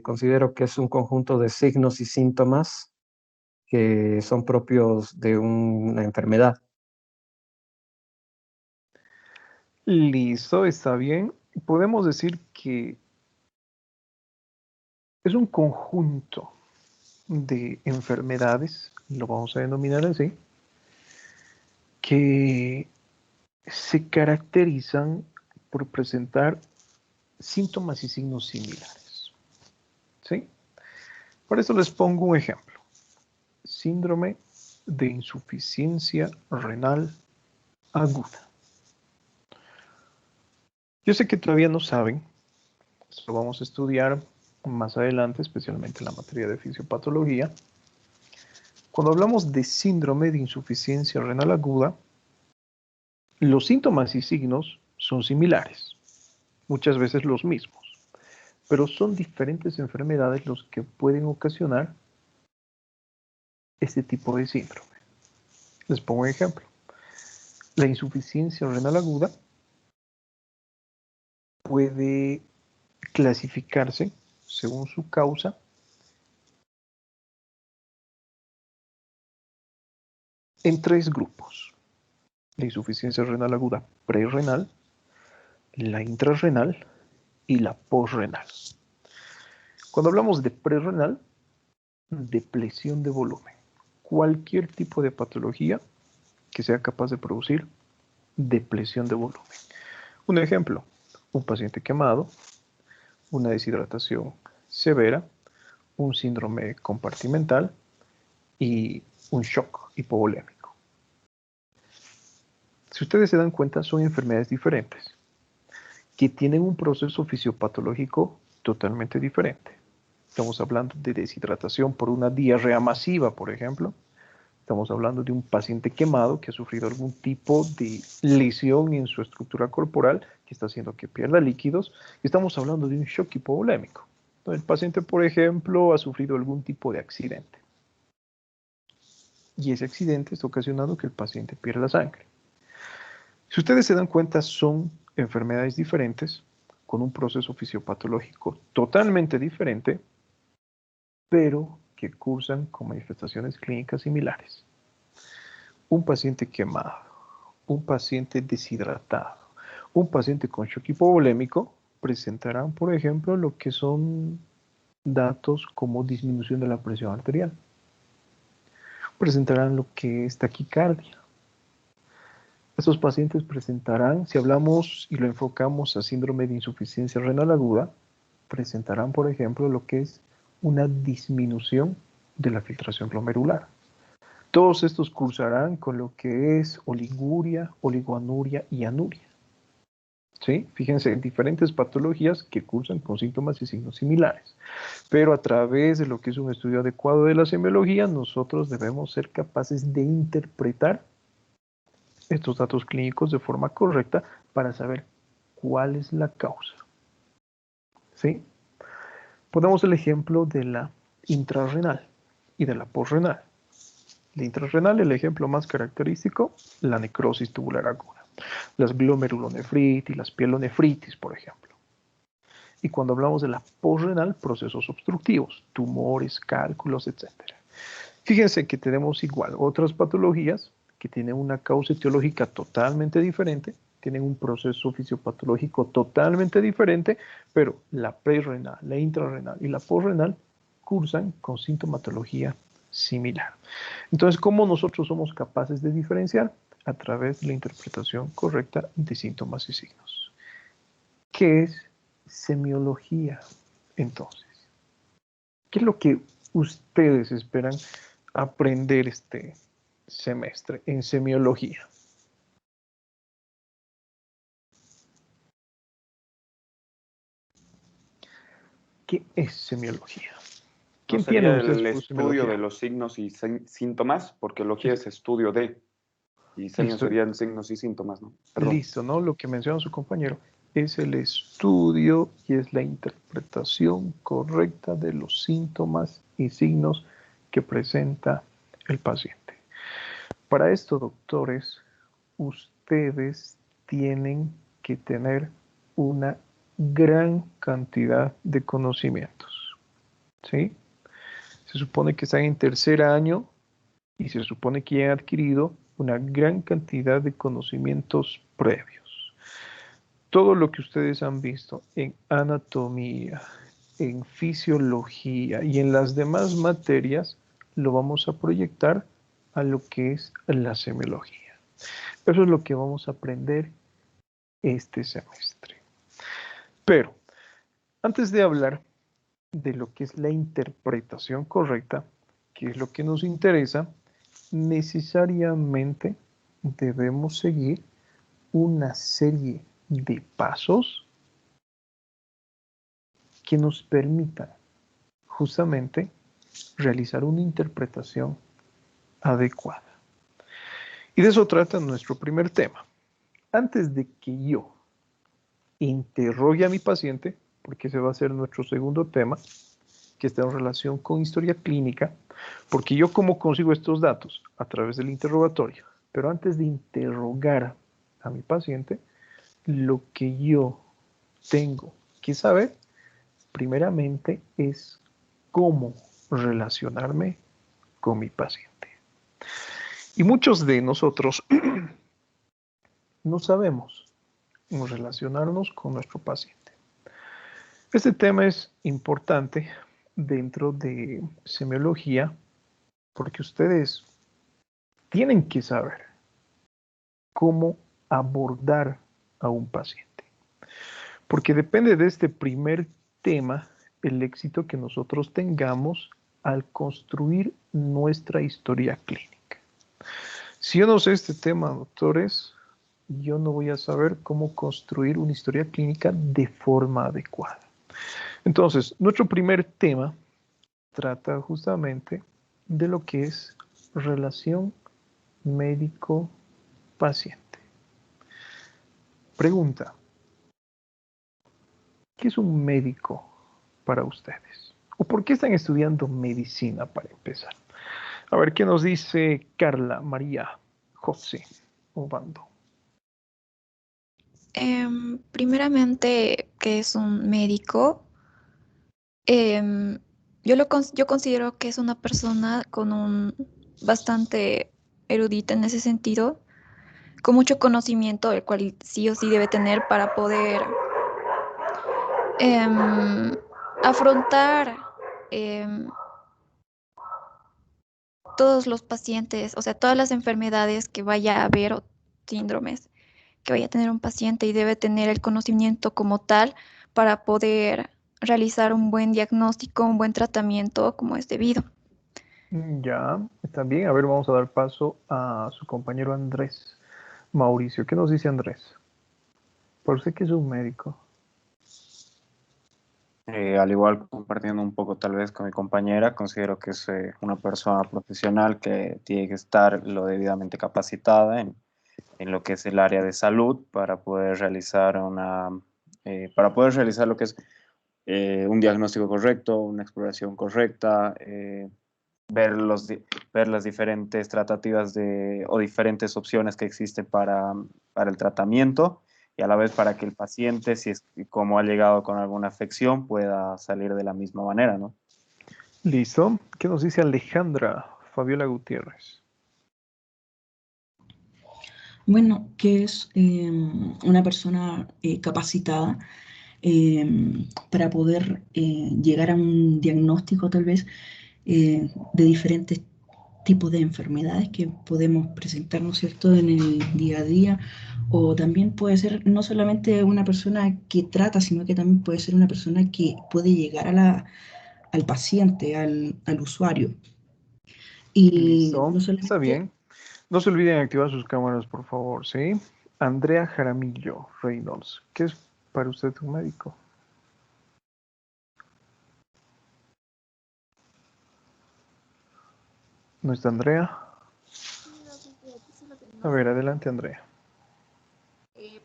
considero que es un conjunto de signos y síntomas que son propios de una enfermedad. Listo, está bien. Podemos decir que es un conjunto de enfermedades, lo vamos a denominar así, que se caracterizan por presentar síntomas y signos similares. ¿Sí? Por eso les pongo un ejemplo. Síndrome de insuficiencia renal aguda. Yo sé que todavía no saben, lo vamos a estudiar más adelante, especialmente en la materia de fisiopatología. Cuando hablamos de síndrome de insuficiencia renal aguda, los síntomas y signos son similares, muchas veces los mismos, pero son diferentes enfermedades los que pueden ocasionar este tipo de síndrome. Les pongo un ejemplo. La insuficiencia renal aguda puede clasificarse según su causa en 3 grupos. La insuficiencia renal aguda prerrenal, la intrarrenal y la posrenal. Cuando hablamos de prerrenal, depresión de volumen. Cualquier tipo de patología que sea capaz de producir depresión de volumen. Un ejemplo, un paciente quemado, una deshidratación severa, un síndrome compartimental y un shock hipovolémico. Si ustedes se dan cuenta, son enfermedades diferentes que tienen un proceso fisiopatológico totalmente diferente. Estamos hablando de deshidratación por una diarrea masiva, por ejemplo. Estamos hablando de un paciente quemado que ha sufrido algún tipo de lesión en su estructura corporal que está haciendo que pierda líquidos. Y estamos hablando de un shock hipovolémico. El paciente, por ejemplo, ha sufrido algún tipo de accidente. Y ese accidente está ocasionando que el paciente pierda sangre. Si ustedes se dan cuenta, son enfermedades diferentes, con un proceso fisiopatológico totalmente diferente, pero que cursan con manifestaciones clínicas similares. Un paciente quemado, un paciente deshidratado, un paciente con shock hipovolémico presentarán, por ejemplo, lo que son datos como disminución de la presión arterial. Presentarán lo que es taquicardia. Estos pacientes presentarán, si hablamos y lo enfocamos a síndrome de insuficiencia renal aguda, presentarán, por ejemplo, lo que es una disminución de la filtración glomerular. Todos estos cursarán con lo que es oliguria, oligoanuria y anuria. ¿Sí? Fíjense, diferentes patologías que cursan con síntomas y signos similares. Pero a través de lo que es un estudio adecuado de la semiología, nosotros debemos ser capaces de interpretar estos datos clínicos de forma correcta para saber cuál es la causa. ¿Sí? Ponemos el ejemplo de la intrarrenal y de la posrenal. La intrarrenal, el ejemplo más característico, la necrosis tubular aguda, las glomerulonefritis, las pielonefritis, por ejemplo. Y cuando hablamos de la posrenal, procesos obstructivos, tumores, cálculos, etc. Fíjense que tenemos igual otras patologías que tienen una causa etiológica totalmente diferente, tienen un proceso fisiopatológico totalmente diferente, pero la prerrenal, la intrarrenal y la posrenal cursan con sintomatología similar. Entonces, ¿cómo nosotros somos capaces de diferenciar? A través de la interpretación correcta de síntomas y signos. ¿Qué es semiología, entonces? ¿Qué es lo que ustedes esperan aprender este semestre en semiología? ¿Qué es semiología? ¿Qué ¿No sería entienden ustedes el por estudio de semiología? los signos y síntomas? Porque logía es estudio de, y semios Listo. serían signos y síntomas, ¿no? Perdón. Listo, ¿no? Lo que menciona su compañero es el estudio y es la interpretación correcta de los síntomas y signos que presenta el paciente. Para esto, doctores, ustedes tienen que tener una gran cantidad de conocimientos, ¿sí? Se supone que están en tercer año y se supone que han adquirido una gran cantidad de conocimientos previos. Todo lo que ustedes han visto en anatomía, en fisiología y en las demás materias, lo vamos a proyectar a lo que es la semiología. Eso es lo que vamos a aprender este semestre. Pero, antes de hablar de lo que es la interpretación correcta, que es lo que nos interesa, necesariamente debemos seguir una serie de pasos que nos permitan justamente realizar una interpretación adecuada. Y de eso trata nuestro primer tema. Antes de que yo interrogue a mi paciente, porque ese va a ser nuestro segundo tema, que está en relación con historia clínica, porque yo cómo consigo estos datos a través del interrogatorio. Pero antes de interrogar a mi paciente, lo que yo tengo que saber, primeramente, es cómo relacionarme con mi paciente. Y muchos de nosotros no sabemos relacionarnos con nuestro paciente. Este tema es importante dentro de semiología porque ustedes tienen que saber cómo abordar a un paciente. Porque depende de este primer tema el éxito que nosotros tengamos al construir nuestra historia clínica. Si yo no sé este tema, doctores, yo no voy a saber cómo construir una historia clínica de forma adecuada. Entonces, nuestro primer tema trata justamente de lo que es relación médico-paciente. Pregunta, ¿qué es un médico para ustedes? ¿O por qué están estudiando medicina para empezar? A ver, ¿qué nos dice Carla, María, José, Obando? Primeramente, ¿qué es un médico? Yo considero que es una persona con un bastante erudita en ese sentido, con mucho conocimiento, el cual sí o sí debe tener para poder em, afrontar em, todos los pacientes, o sea, todas las enfermedades que vaya a haber o síndromes que vaya a tener un paciente y debe tener el conocimiento como tal para poder realizar un buen diagnóstico, un buen tratamiento como es debido. Ya, está bien. A ver, vamos a dar paso a su compañero Andrés. Mauricio, ¿qué nos dice Andrés? Por usted que es un médico. Al igual, compartiendo un poco tal vez con mi compañera, considero que es una persona profesional que tiene que estar lo debidamente capacitada en en lo que es el área de salud para poder realizar para poder realizar lo que es un diagnóstico correcto, una exploración correcta, ver, ver las diferentes tratativas o diferentes opciones que existen para el tratamiento y a la vez para que el paciente, si es como ha llegado con alguna afección, pueda salir de la misma manera, ¿no? Listo. ¿Qué nos dice Alejandra Fabiola Gutiérrez? Bueno, que es una persona capacitada para poder llegar a un diagnóstico tal vez de diferentes tipos de enfermedades que podemos presentar, ¿no es cierto?, en el día a día, o también puede ser no solamente una persona que trata, sino que también puede ser una persona que puede llegar al paciente, al usuario. Y Listo. no Está solamente... bien. No se olviden activar sus cámaras, por favor, ¿sí? Andrea Jaramillo Reynolds, ¿qué es para usted un médico? ¿No está Andrea? A ver, adelante, Andrea.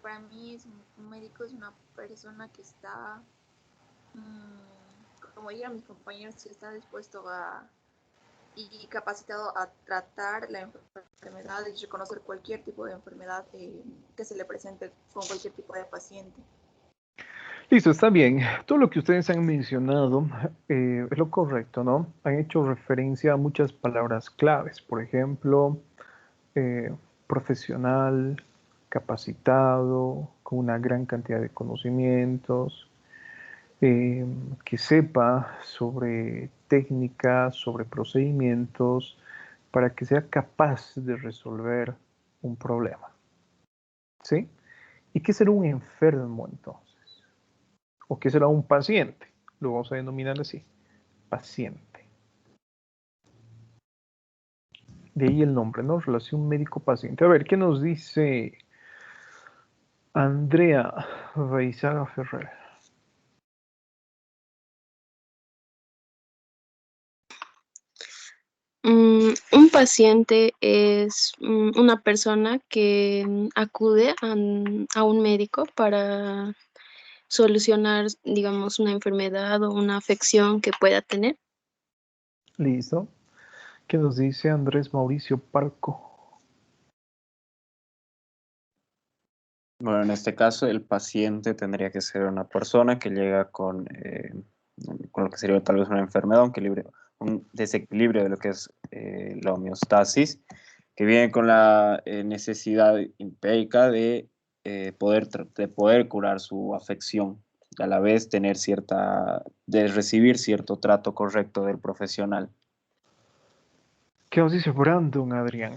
Para mí un médico es una persona que está, como dirían mis compañeros, que está dispuesto y capacitado a tratar la enfermedad y reconocer cualquier tipo de enfermedad que se le presente con cualquier tipo de paciente. Listo, está bien. Todo lo que ustedes han mencionado es lo correcto, ¿no? Han hecho referencia a muchas palabras claves, por ejemplo, profesional, capacitado, con una gran cantidad de conocimientos, que sepa sobre técnicas, sobre procedimientos, para que sea capaz de resolver un problema. ¿Sí? ¿Y qué será un enfermo entonces? ¿O qué será un paciente? Lo vamos a denominar así, paciente. De ahí el nombre, ¿no? Relación médico-paciente. A ver, ¿qué nos dice Andrea Beizaga Ferrer? Un paciente es una persona que acude a un médico para solucionar, digamos, una enfermedad o una afección que pueda tener. Listo. ¿Qué nos dice Andrés Mauricio Parco? Bueno, en este caso el paciente tendría que ser una persona que llega con lo que sería tal vez una enfermedad, un desequilibrio de lo que es la homeostasis, que viene con la necesidad impérica de poder curar su afección, y a la vez de recibir cierto trato correcto del profesional. ¿Qué nos dice Brandon Adrián?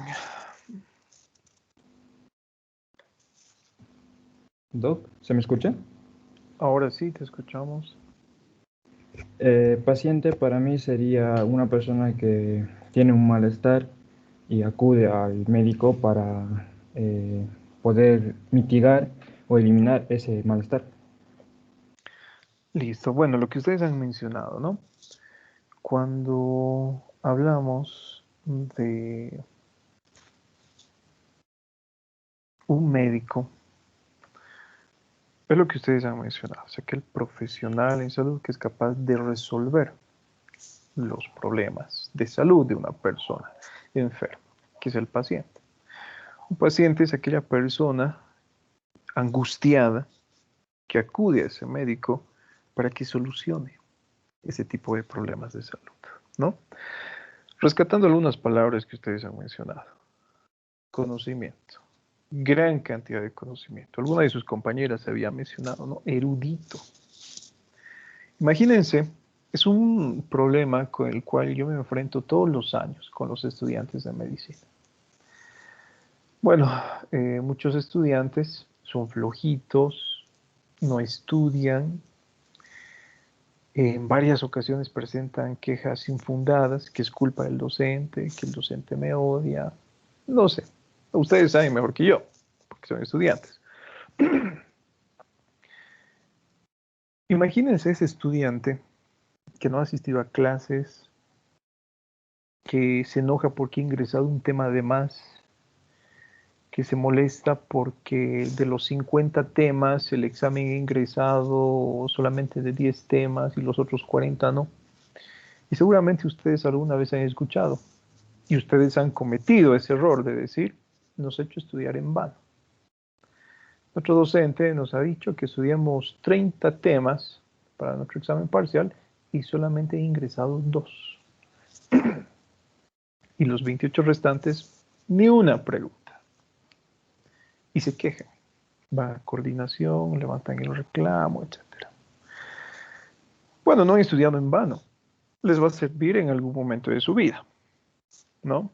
Doc, ¿se me escucha? Ahora sí, te escuchamos. Paciente para mí sería una persona que tiene un malestar y acude al médico para poder mitigar o eliminar ese malestar. Listo. Bueno, lo que ustedes han mencionado, ¿no? Cuando hablamos de un médico, es lo que ustedes han mencionado, o sea, que el profesional en salud que es capaz de resolver los problemas de salud de una persona enferma, que es el paciente. Un paciente es aquella persona angustiada que acude a ese médico para que solucione ese tipo de problemas de salud, ¿no? Rescatando algunas palabras que ustedes han mencionado. Conocimiento. Gran cantidad de conocimiento. Alguna de sus compañeras había mencionado, ¿no? Erudito. Imagínense, es un problema con el cual yo me enfrento todos los años con los estudiantes de medicina. Bueno, muchos estudiantes son flojitos, no estudian, en varias ocasiones presentan quejas infundadas, que es culpa del docente, que el docente me odia, no sé. Ustedes saben mejor que yo, porque son estudiantes. Imagínense ese estudiante que no ha asistido a clases, que se enoja porque ha ingresado un tema de más, que se molesta porque de los 50 temas el examen ha ingresado solamente de 10 temas y los otros 40 no. Y seguramente ustedes alguna vez han escuchado y ustedes han cometido ese error de decir, nos ha hecho estudiar en vano. Nuestro docente nos ha dicho que estudiamos 30 temas para nuestro examen parcial y solamente he ingresado 2. Y los 28 restantes, ni una pregunta. Y se quejan. Va a coordinación, levantan el reclamo, etc. Bueno, no han estudiado en vano. Les va a servir en algún momento de su vida, ¿no?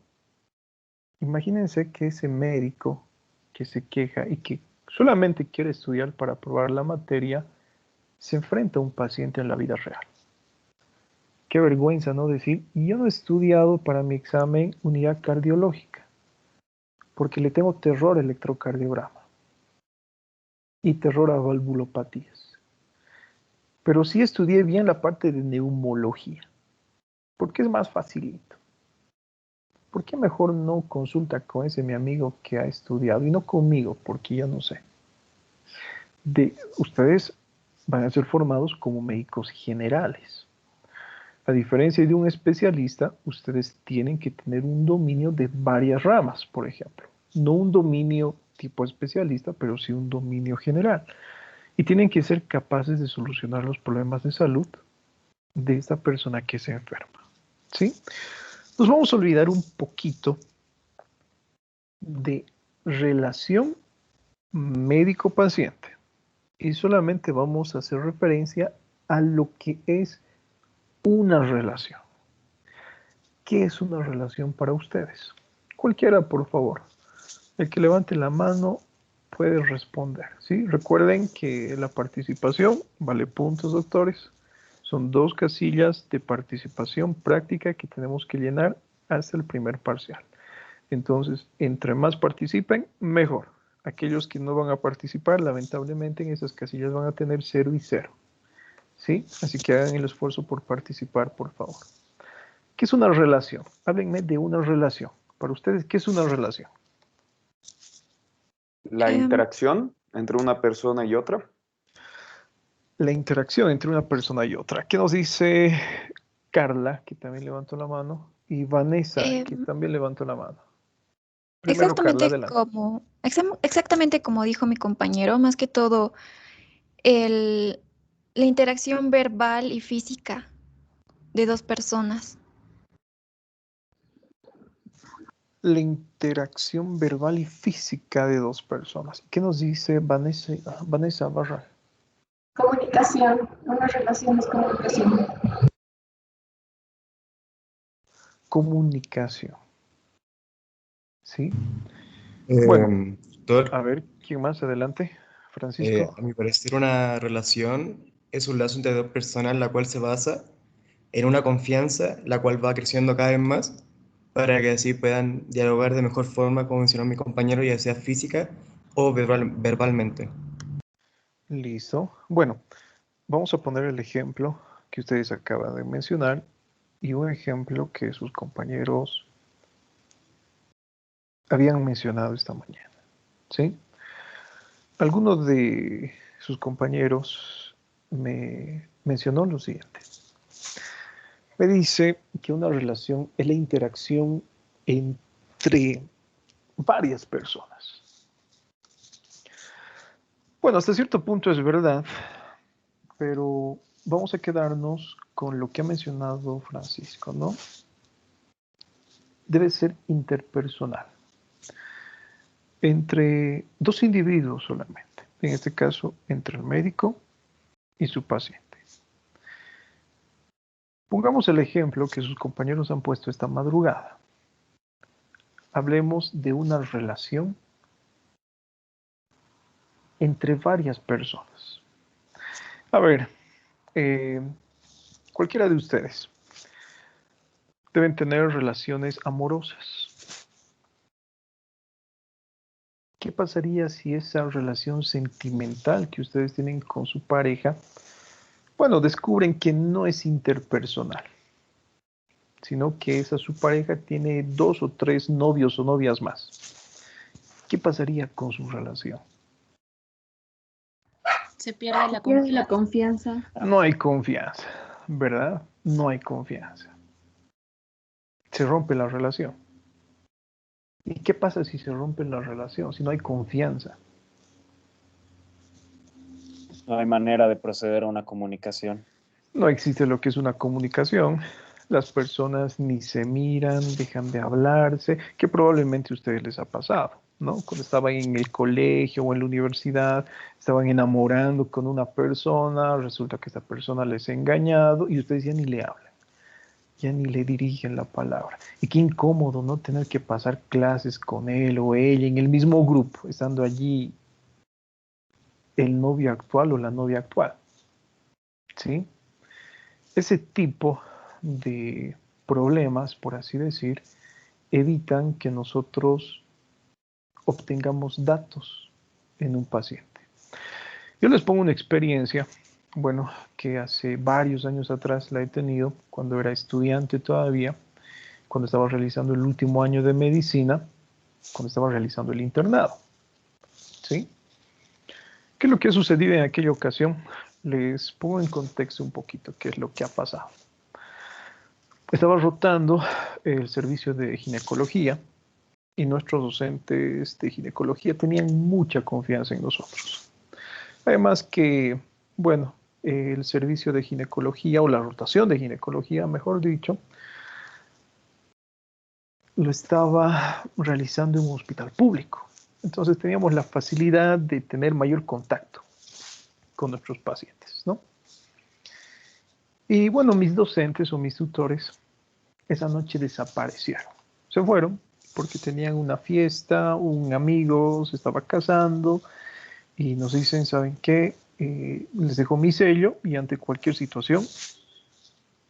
Imagínense que ese médico que se queja y que solamente quiere estudiar para aprobar la materia, se enfrenta a un paciente en la vida real. Qué vergüenza, ¿no? Decir, yo no he estudiado para mi examen unidad cardiológica, porque le tengo terror al electrocardiograma y terror a valvulopatías. Pero sí estudié bien la parte de neumología, porque es más facilito. ¿Por qué mejor no consulta con ese mi amigo que ha estudiado y no conmigo? Porque yo no sé. Ustedes van a ser formados como médicos generales. A diferencia de un especialista, ustedes tienen que tener un dominio de varias ramas, por ejemplo. No un dominio tipo especialista, pero sí un dominio general. Y tienen que ser capaces de solucionar los problemas de salud de esta persona que se enferma. ¿Sí? Nos vamos a olvidar un poquito de relación médico-paciente y solamente vamos a hacer referencia a lo que es una relación. ¿Qué es una relación para ustedes? Cualquiera, por favor. El que levante la mano puede responder, ¿sí? Recuerden que la participación vale puntos, doctores. Son 2 casillas de participación práctica que tenemos que llenar hasta el primer parcial. Entonces, entre más participen, mejor. Aquellos que no van a participar, lamentablemente en esas casillas van a tener 0 y 0. ¿Sí? Así que hagan el esfuerzo por participar, por favor. ¿Qué es una relación? Háblenme de una relación. Para ustedes, ¿qué es una relación? La interacción entre una persona y otra. La interacción entre una persona y otra. ¿Qué nos dice Carla, que también levantó la mano, y Vanessa, que también levantó la mano? Primero, Carla, adelante. Exactamente como dijo mi compañero, más que todo la interacción verbal y física de 2 personas. La interacción verbal y física de 2 personas. ¿Qué nos dice Vanessa Barral? Comunicación. Una relación es comunicación. Comunicación. ¿Sí? Bueno, doctor, a ver, ¿quién más? Adelante. Francisco. A mi parecer, una relación es un lazo entre 2 personas, la cual se basa en una confianza, la cual va creciendo cada vez más, para que así puedan dialogar de mejor forma, como mencionó mi compañero, ya sea física o verbalmente. Listo. Bueno, vamos a poner el ejemplo que ustedes acaban de mencionar y un ejemplo que sus compañeros habían mencionado esta mañana. ¿Sí? Alguno de sus compañeros me mencionó lo siguiente. Me dice que una relación es la interacción entre varias personas. Bueno, hasta cierto punto es verdad, pero vamos a quedarnos con lo que ha mencionado Francisco, ¿no? Debe ser interpersonal. Entre 2 individuos solamente. En este caso, entre el médico y su paciente. Pongamos el ejemplo que sus compañeros han puesto esta madrugada. Hablemos de una relación entre varias personas. A ver, cualquiera de ustedes deben tener relaciones amorosas. ¿Qué pasaría si esa relación sentimental que ustedes tienen con su pareja, bueno, descubren que no es interpersonal, sino que esa su pareja tiene 2 o 3 novios o novias más? ¿qué pasaría con su relación? Se pierde la confianza. No hay confianza, ¿verdad? No hay confianza. Se rompe la relación. ¿Y qué pasa si se rompe la relación? Si no hay confianza. No hay manera de proceder a una comunicación. No existe lo que es una comunicación. Las personas ni se miran, dejan de hablarse, que probablemente a ustedes les ha pasado, ¿no? Cuando estaban en el colegio o en la universidad, estaban enamorando con una persona, resulta que esta persona les ha engañado y ustedes ya ni le hablan, ya ni le dirigen la palabra. Y qué incómodo, ¿no? Tener que pasar clases con él o ella en el mismo grupo, estando allí el novio actual o la novia actual, ¿sí? Ese tipo de problemas, por así decir, evitan que nosotros obtengamos datos en un paciente. Yo les pongo una experiencia, bueno, que hace varios años atrás la he tenido, cuando era estudiante todavía, cuando estaba realizando el último año de medicina, cuando estaba realizando el internado, ¿sí? ¿Qué es lo que ha sucedido en aquella ocasión? Les pongo en contexto un poquito qué es lo que ha pasado. Estaba rotando el servicio de ginecología y nuestros docentes de ginecología tenían mucha confianza en nosotros. Además que, bueno, el servicio de ginecología o la rotación de ginecología, mejor dicho, lo estaba realizando en un hospital público. Entonces teníamos la facilidad de tener mayor contacto con nuestros pacientes, ¿no? Y bueno, mis docentes o mis tutores esa noche desaparecieron. Se fueron porque tenían una fiesta, un amigo se estaba casando y nos dicen, ¿saben qué? Les dejo mi sello y ante cualquier situación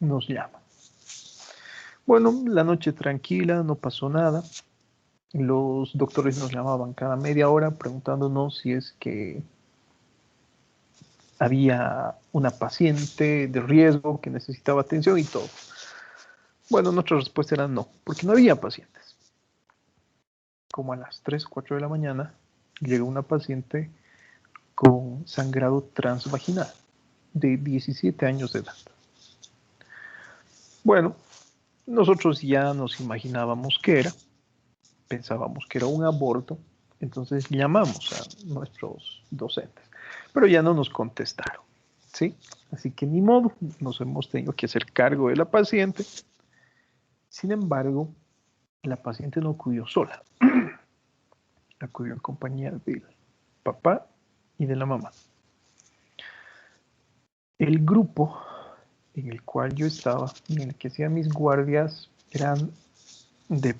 nos llaman. Bueno, la noche tranquila, no pasó nada. Los doctores nos llamaban cada media hora preguntándonos si es que había una paciente de riesgo que necesitaba atención y todo. Bueno, nuestra respuesta era no, porque no había pacientes. Como a las 3, 4 de la mañana, llegó una paciente con sangrado transvaginal de 17 años de edad. Bueno, nosotros ya nos imaginábamos qué era, pensábamos que era un aborto, entonces llamamos a nuestros docentes, pero ya no nos contestaron, ¿sí? Así que ni modo, nos hemos tenido que hacer cargo de la paciente. Sin embargo, la paciente no acudió sola, acudió en compañía del papá y de la mamá. El grupo en el cual yo estaba y en el que hacía mis guardias eran de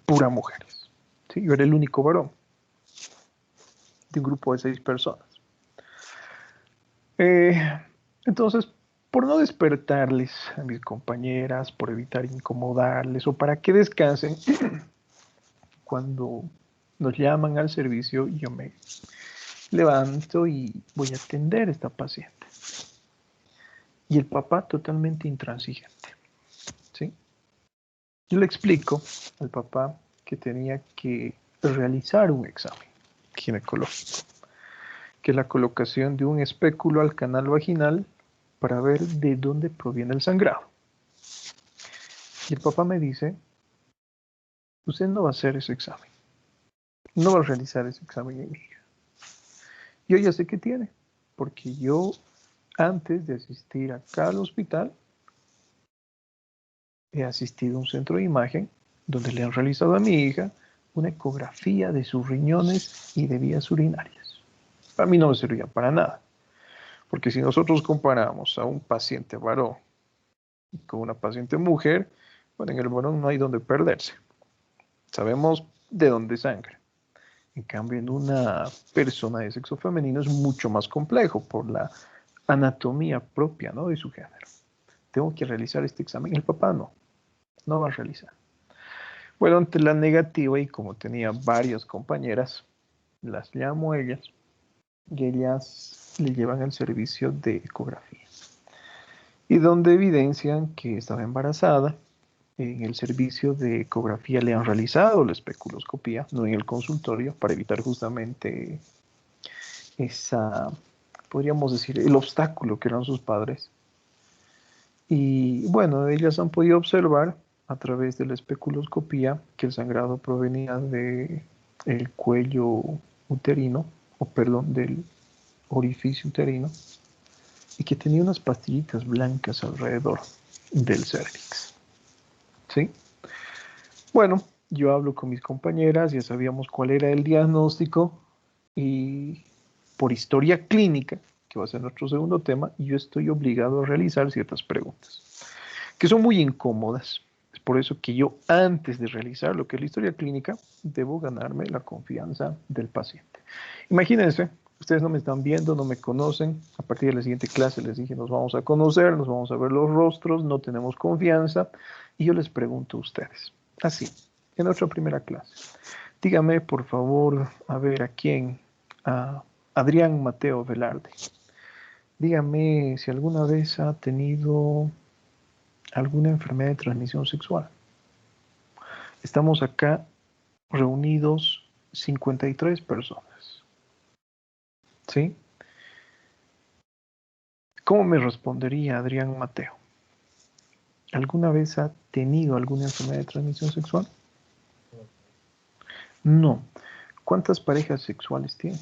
pura mujeres, ¿sí? Yo era el único varón de un grupo de 6 personas. Entonces, por no despertarles a mis compañeras, por evitar incomodarles o para que descansen, cuando nos llaman al servicio, yo me levanto y voy a atender a esta paciente. Y el papá totalmente intransigente, ¿sí? Yo le explico al papá que tenía que realizar un examen ginecológico, que es la colocación de un espéculo al canal vaginal para ver de dónde proviene el sangrado. Y el papá me dice, usted no va a hacer ese examen, no va a realizar ese examen en mi hija. Yo ya sé qué tiene, porque yo antes de asistir acá al hospital, he asistido a un centro de imagen donde le han realizado a mi hija una ecografía de sus riñones y de vías urinarias. A mí no me servía para nada, porque si nosotros comparamos a un paciente varón con una paciente mujer, bueno, en el varón no hay donde perderse. Sabemos de dónde sangra. En cambio, en una persona de sexo femenino es mucho más complejo por la anatomía propia, ¿no?, de su género. Tengo que realizar este examen. El papá no va a realizar. Bueno, ante la negativa y como tenía varias compañeras, las llamo a ellas y ellas le llevan al servicio de ecografía. Y donde evidencian que estaba embarazada en el servicio de ecografía le han realizado la especuloscopía, no en el consultorio, para evitar justamente esa, podríamos decir, el obstáculo que eran sus padres. Y bueno, ellas han podido observar a través de la especuloscopía que el sangrado provenía de el cuello uterino, o perdón, del orificio uterino, y que tenía unas pastillitas blancas alrededor del cérvix. ¿Sí? Bueno, yo hablo con mis compañeras, ya sabíamos cuál era el diagnóstico, y por historia clínica, que va a ser nuestro segundo tema, yo estoy obligado a realizar ciertas preguntas, que son muy incómodas. Es por eso que yo, antes de realizar lo que es la historia clínica, debo ganarme la confianza del paciente. Imagínense, ustedes no me están viendo, no me conocen. A partir de la siguiente clase les dije, nos vamos a conocer, nos vamos a ver los rostros, no tenemos confianza. Y yo les pregunto a ustedes, así, en nuestra primera clase, dígame, por favor, a ver, ¿a quién? A Adrián Mateo Velarde. Dígame si alguna vez ha tenido alguna enfermedad de transmisión sexual. Estamos acá reunidos 53 personas. ¿Sí? ¿Cómo me respondería Adrián Mateo? ¿Alguna vez ha tenido alguna enfermedad de transmisión sexual? No. ¿Cuántas parejas sexuales tiene?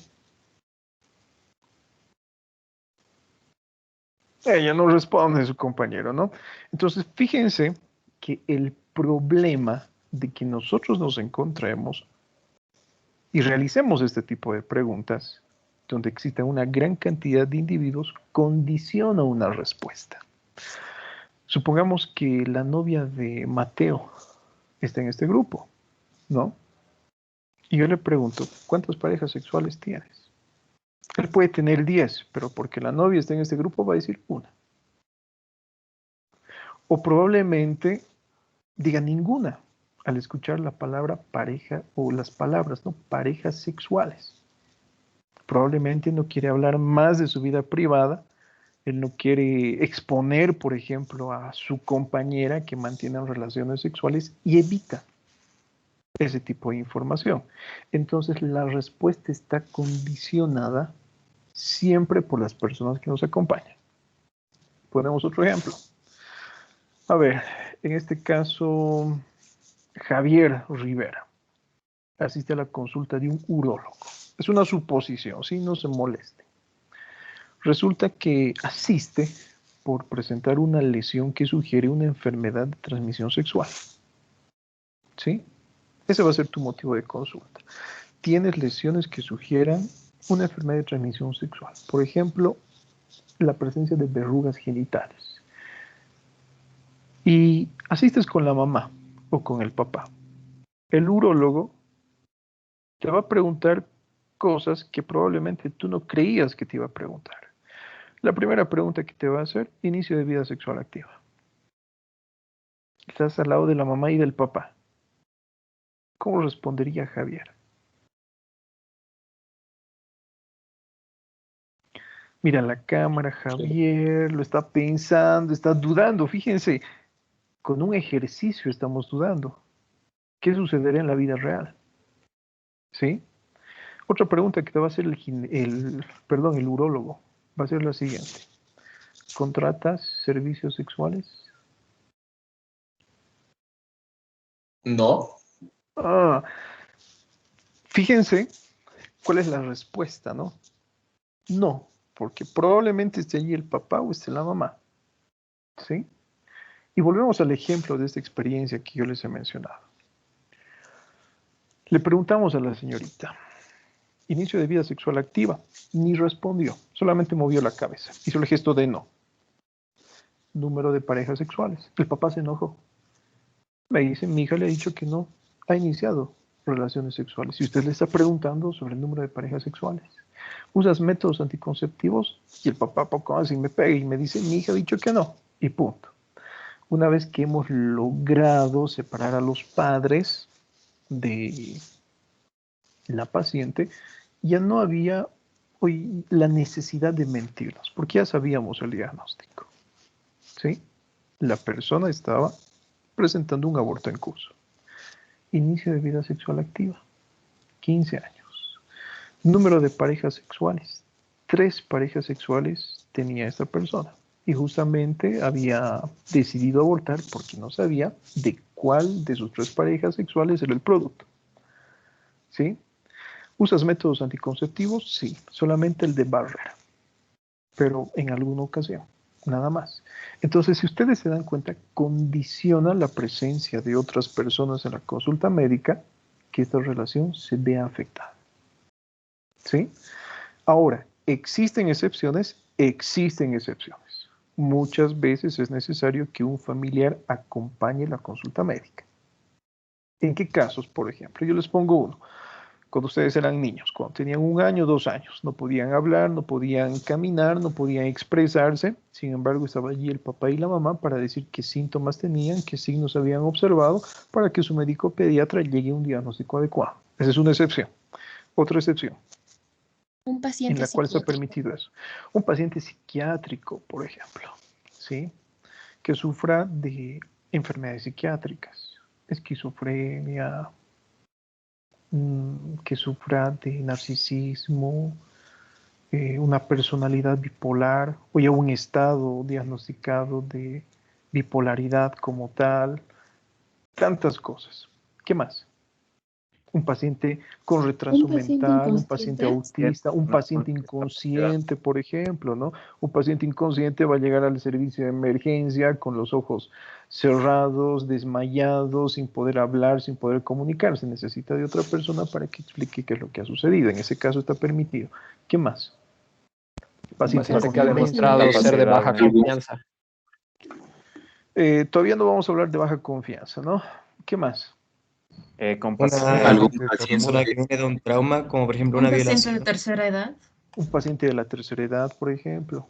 Ella no responde, su compañero, ¿no? Entonces, fíjense que el problema de que nosotros nos encontremos y realicemos este tipo de preguntas, donde existe una gran cantidad de individuos, condiciona una respuesta. Supongamos que la novia de Mateo está en este grupo, ¿no? Y yo le pregunto, ¿cuántas parejas sexuales tienes? Él puede tener 10, pero porque la novia está en este grupo va a decir una. O probablemente diga ninguna al escuchar la palabra pareja o las palabras, ¿no? Parejas sexuales. Probablemente no quiere hablar más de su vida privada. Él no quiere exponer, por ejemplo, a su compañera que mantienen relaciones sexuales y evita ese tipo de información. Entonces la respuesta está condicionada siempre por las personas que nos acompañan. Ponemos otro ejemplo. A ver, en este caso, Javier Rivera asiste a la consulta de un urólogo. Es una suposición, ¿sí? No se moleste. Resulta que asiste por presentar una lesión que sugiere una enfermedad de transmisión sexual. ¿Sí? Ese va a ser tu motivo de consulta. Tienes lesiones que sugieran una enfermedad de transmisión sexual. Por ejemplo, la presencia de verrugas genitales. Y asistes con la mamá o con el papá. El urólogo te va a preguntar cosas que probablemente tú no creías que te iba a preguntar. La primera pregunta que te va a hacer, inicio de vida sexual activa. Estás al lado de la mamá y del papá. ¿Cómo respondería Javier? Mira la cámara, Javier, lo está pensando, está dudando. Fíjense, con un ejercicio estamos dudando. ¿Qué sucederá en la vida real? ¿Sí? Otra pregunta que te va a hacer el urólogo va a ser la siguiente. ¿Contratas servicios sexuales? No. Fíjense cuál es la respuesta, ¿no? No, porque probablemente esté allí el papá o esté la mamá. ¿Sí? Y volvemos al ejemplo de esta experiencia que yo les he mencionado. Le preguntamos a la señorita, inicio de vida sexual activa, ni respondió, solamente movió la cabeza, hizo el gesto de no. Número de parejas sexuales. El papá se enojó. Me dice, mi hija le ha dicho que no ha iniciado relaciones sexuales. Y usted le está preguntando sobre el número de parejas sexuales. ¿Usas métodos anticonceptivos? Y el papá poco así me pega y me dice, mi hija ha dicho que no. Y punto. Una vez que hemos logrado separar a los padres de la paciente, ya no había hoy la necesidad de mentirnos, porque ya sabíamos el diagnóstico. ¿Sí? La persona estaba presentando un aborto en curso. Inicio de vida sexual activa, 15 años. Número de parejas sexuales, 3 parejas sexuales tenía esta persona. Y justamente había decidido abortar porque no sabía de cuál de sus 3 parejas sexuales era el producto. ¿Sí? ¿Usas métodos anticonceptivos? Sí, solamente el de Barrera, pero en alguna ocasión, nada más. Entonces, si ustedes se dan cuenta, condiciona la presencia de otras personas en la consulta médica que esta relación se vea afectada. ¿Sí? Ahora, ¿existen excepciones? Existen excepciones. Muchas veces es necesario que un familiar acompañe la consulta médica. ¿En qué casos, por ejemplo? Yo les pongo uno. Cuando ustedes eran niños, cuando tenían 1 año, 2 años, no podían hablar, no podían caminar, no podían expresarse, sin embargo estaba allí el papá y la mamá para decir qué síntomas tenían, qué signos habían observado, para que su médico pediatra llegue a un diagnóstico adecuado. Esa es una excepción. Otra excepción, Un en paciente la cual se ha psiquiátrico. permitido eso. Un paciente psiquiátrico, por ejemplo, ¿sí? Que sufra de enfermedades psiquiátricas, esquizofrenia, que sufra de narcisismo, una personalidad bipolar o ya un estado diagnosticado de bipolaridad como tal, tantas cosas. ¿Qué más? Un paciente con retraso Un paciente mental, un paciente inconsciente. autista, un paciente inconsciente, por ejemplo, ¿no? Un paciente inconsciente va a llegar al servicio de emergencia con los ojos cerrados, desmayados, sin poder hablar, sin poder comunicarse. Necesita de otra persona para que explique qué es lo que ha sucedido. En ese caso está permitido. ¿Qué más? Un Paciente paciente con que ha demencia. demostrado ser de baja confianza. Todavía no vamos a hablar de baja confianza, ¿no? ¿Qué más? Una ¿Algún persona que paciente? viene de un trauma, como por ejemplo Un una paciente de violación. tercera edad. Un paciente de la tercera edad, por ejemplo.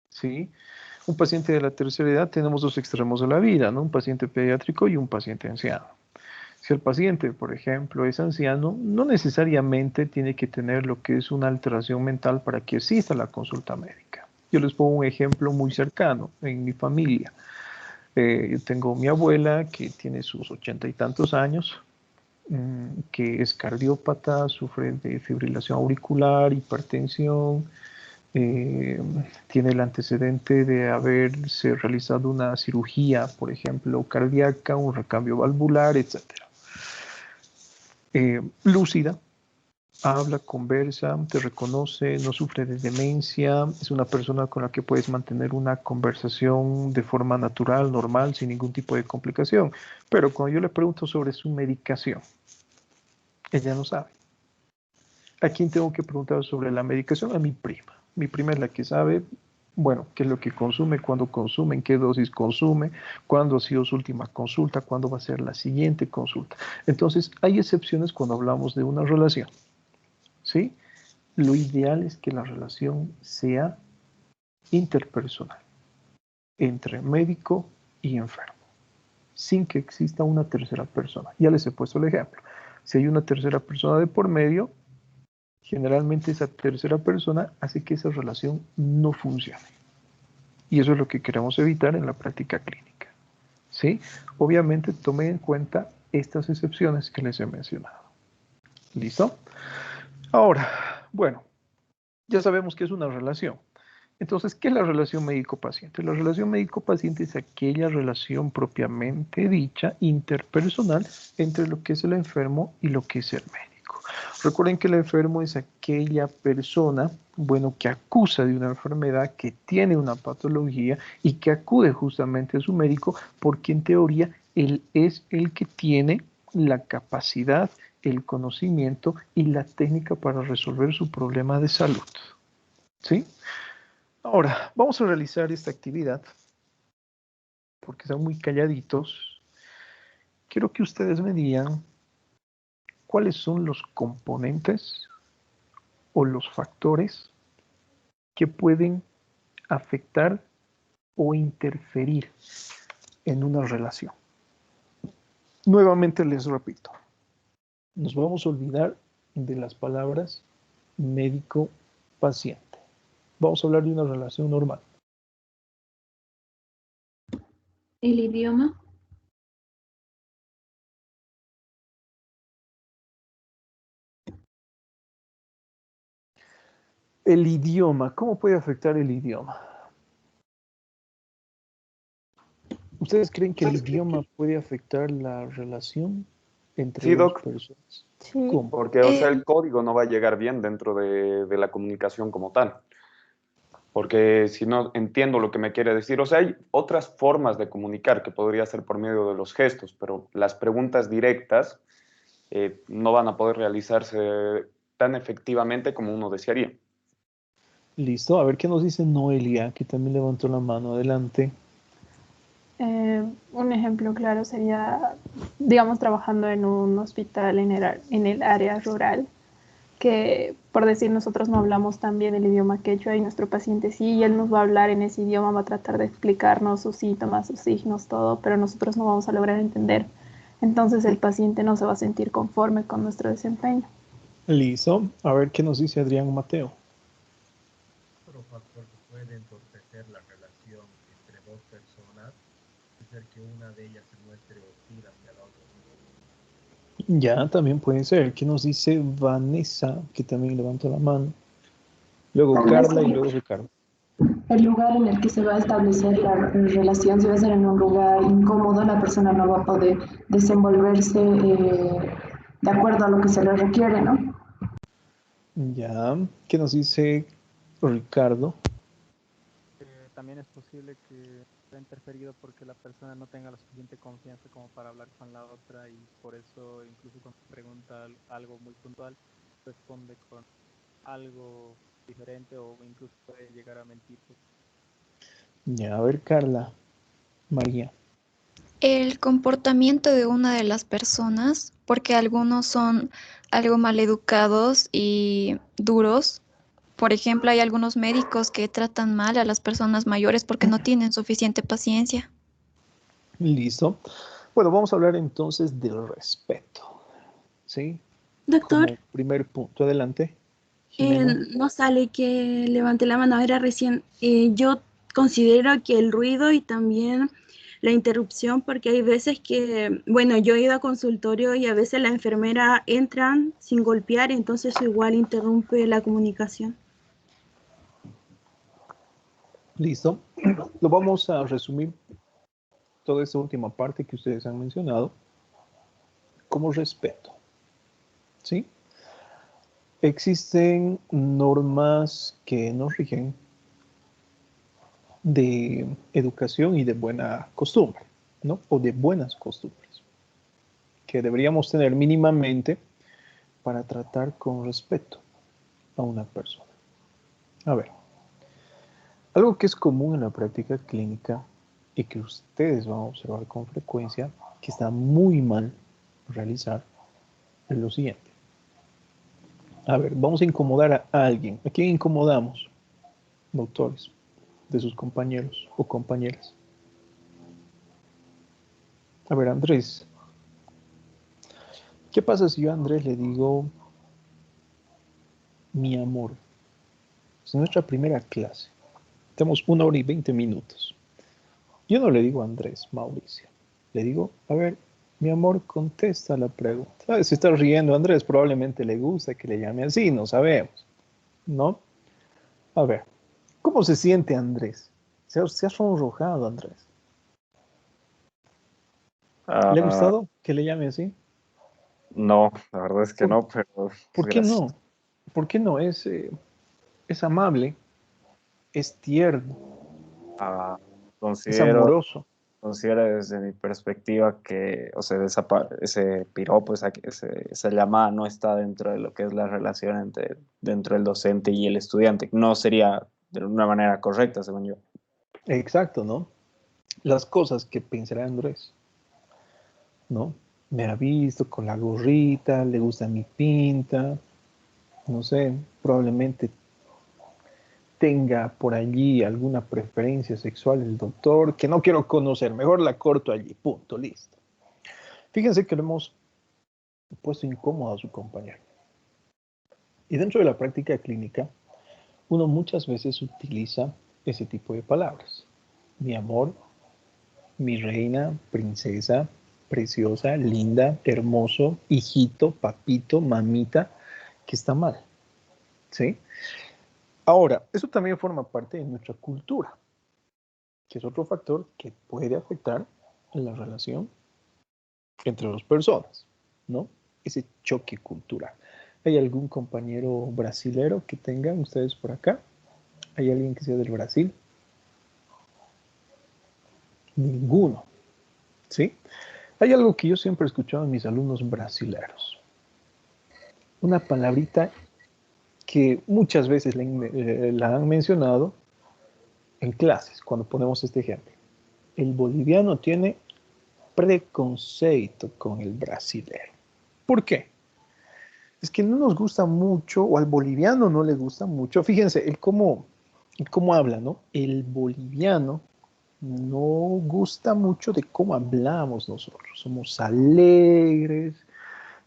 ¿Sí? Un paciente de la tercera edad tenemos 2 extremos de la vida, ¿no? Un paciente pediátrico y un paciente anciano. Si el paciente, por ejemplo, es anciano, no necesariamente tiene que tener lo que es una alteración mental para que exista la consulta médica. Yo les pongo un ejemplo muy cercano en mi familia. Yo tengo mi abuela que tiene sus 80 y tantos años, que es cardiópata, sufre de fibrilación auricular, hipertensión, tiene el antecedente de haberse realizado una cirugía, por ejemplo, cardíaca, un recambio valvular, etc. Lúcida, habla, conversa, te reconoce, no sufre de demencia, es una persona con la que puedes mantener una conversación de forma natural, normal, sin ningún tipo de complicación. Pero cuando yo le pregunto sobre su medicación, ella no sabe. ¿A quién tengo que preguntar sobre la medicación? A mi prima. Mi prima es la que sabe, bueno, qué es lo que consume, cuándo consume, en qué dosis consume, cuándo ha sido su última consulta, cuándo va a ser la siguiente consulta. Entonces, hay excepciones cuando hablamos de una relación, ¿sí? Lo ideal es que la relación sea interpersonal, entre médico y enfermo, sin que exista una tercera persona. Ya les he puesto el ejemplo. Si hay una tercera persona de por medio, generalmente esa tercera persona hace que esa relación no funcione. Y eso es lo que queremos evitar en la práctica clínica. ¿Sí? Obviamente tomen en cuenta estas excepciones que les he mencionado. ¿Listo? Ahora, bueno, ya sabemos que es una relación. Entonces, ¿qué es la relación médico-paciente? La relación médico-paciente es aquella relación propiamente dicha, interpersonal, entre lo que es el enfermo y lo que es el médico. Recuerden que el enfermo es aquella persona, bueno, que acusa de una enfermedad, que tiene una patología y que acude justamente a su médico porque en teoría él es el que tiene la capacidad, el conocimiento y la técnica para resolver su problema de salud. ¿Sí? Ahora, vamos a realizar esta actividad, porque están muy calladitos. Quiero que ustedes me digan cuáles son los componentes o los factores que pueden afectar o interferir en una relación. Nuevamente les repito, nos vamos a olvidar de las palabras médico-paciente. Vamos a hablar de una relación normal. El idioma. El idioma, ¿cómo puede afectar el idioma? ¿Ustedes creen que el idioma puede afectar la relación entre Sí, dos Doc, personas? Sí. ¿Cómo? porque, o sea, el código no va a llegar bien dentro de la comunicación como tal. Porque si no entiendo lo que me quiere decir, o sea, hay otras formas de comunicar que podría ser por medio de los gestos, pero las preguntas directas no van a poder realizarse tan efectivamente como uno desearía. Listo, a ver qué nos dice Noelia, que también levantó la mano. Adelante. Un ejemplo claro sería, digamos, trabajando en un hospital en el área rural, que por decir nosotros no hablamos tan bien el idioma quechua y nuestro paciente sí, y él nos va a hablar en ese idioma, va a tratar de explicarnos sus síntomas, sus signos, todo, pero nosotros no vamos a lograr entender. Entonces el paciente no se va a sentir conforme con nuestro desempeño. Listo, a ver qué nos dice Adrián Mateo. Otro factor que puede entorpecer la relación entre dos personas es ser que una de ellas se muestre hostil hacia la otra. Ya, también puede ser. ¿Qué nos dice Vanessa, que también levantó la mano? Luego Tal vez Carla y luego Ricardo. el lugar en el que se va a establecer la relación, si va a ser en un lugar incómodo, la persona no va a poder desenvolverse de acuerdo a lo que se le requiere, ¿no? Ya, ¿qué nos dice Ricardo? También es posible que sea interferido porque la persona no tenga la suficiente confianza como para hablar con la otra y por eso incluso cuando pregunta algo muy puntual responde con algo diferente o incluso puede llegar a mentir. Ya, a ver Carla, María. El comportamiento de una de las personas, porque algunos son algo maleducados y duros. Por ejemplo, hay algunos médicos que tratan mal a las personas mayores porque no tienen suficiente paciencia. Listo. Bueno, vamos a hablar entonces del respeto. ¿Sí? Doctor, Como primer punto. Adelante, Jimena. no sale que levante la mano. Era recién. Yo considero que el ruido y también la interrupción, porque hay veces que, bueno, yo he ido a consultorio y a veces la enfermera entran sin golpear, entonces eso igual interrumpe la comunicación. Listo. Lo vamos a resumir toda esta última parte que ustedes han mencionado como respeto. ¿Sí? Existen normas que nos rigen de educación y de buena costumbre, ¿no? O de buenas costumbres, que deberíamos tener mínimamente para tratar con respeto a una persona. A ver, algo que es común en la práctica clínica y que ustedes van a observar con frecuencia, que está muy mal realizar, es lo siguiente. A ver, vamos a incomodar a alguien. ¿A quién incomodamos? Doctores, de sus compañeros o compañeras. A ver, Andrés, ¿qué pasa si yo a Andrés le digo mi amor? Es nuestra primera clase. Tenemos 1 hora y 20 minutos. Yo no le digo a Andrés, Mauricio. Le digo, a ver, mi amor, contesta la pregunta. Se está riendo Andrés, probablemente le gusta que le llame así, no sabemos. ¿No? A ver, ¿cómo se siente Andrés? Se ha sonrojado Andrés. ¿Le ha gustado que le llame así? No, la verdad es que no, pero ¿Por qué gracias. no? ¿Por qué no? Es amable, es tierno, es Considero, amoroso. considero desde mi perspectiva que, o sea, ese piropo, esa llamada no está dentro de lo que es la relación dentro del docente y el estudiante. No sería de una manera correcta, según yo. Exacto, ¿no? Las cosas que pensará Andrés, ¿no? Me ha visto con la gorrita, le gusta mi pinta, no sé, probablemente tenga por allí alguna preferencia sexual el doctor que no quiero conocer, mejor la corto allí, punto, listo. Fíjense que lo hemos puesto incómodo a su compañero. Y dentro de la práctica clínica, uno muchas veces utiliza ese tipo de palabras. Mi amor, mi reina, princesa, preciosa, linda, hermoso, hijito, papito, mamita, que está mal. ¿Sí? Ahora, eso también forma parte de nuestra cultura, que es otro factor que puede afectar la relación entre dos personas, ¿no? Ese choque cultural. ¿Hay algún compañero brasilero que tengan ustedes por acá? ¿Hay alguien que sea del Brasil? Ninguno, ¿sí? Hay algo que yo siempre he escuchado a mis alumnos brasileros. Una palabrita que muchas veces la han mencionado en clases, cuando ponemos este ejemplo. El boliviano tiene preconceito con el brasilero. ¿Por qué? Es que no nos gusta mucho, o al boliviano no le gusta mucho. Fíjense, él cómo habla, ¿no? El boliviano no gusta mucho de cómo hablamos nosotros. Somos alegres,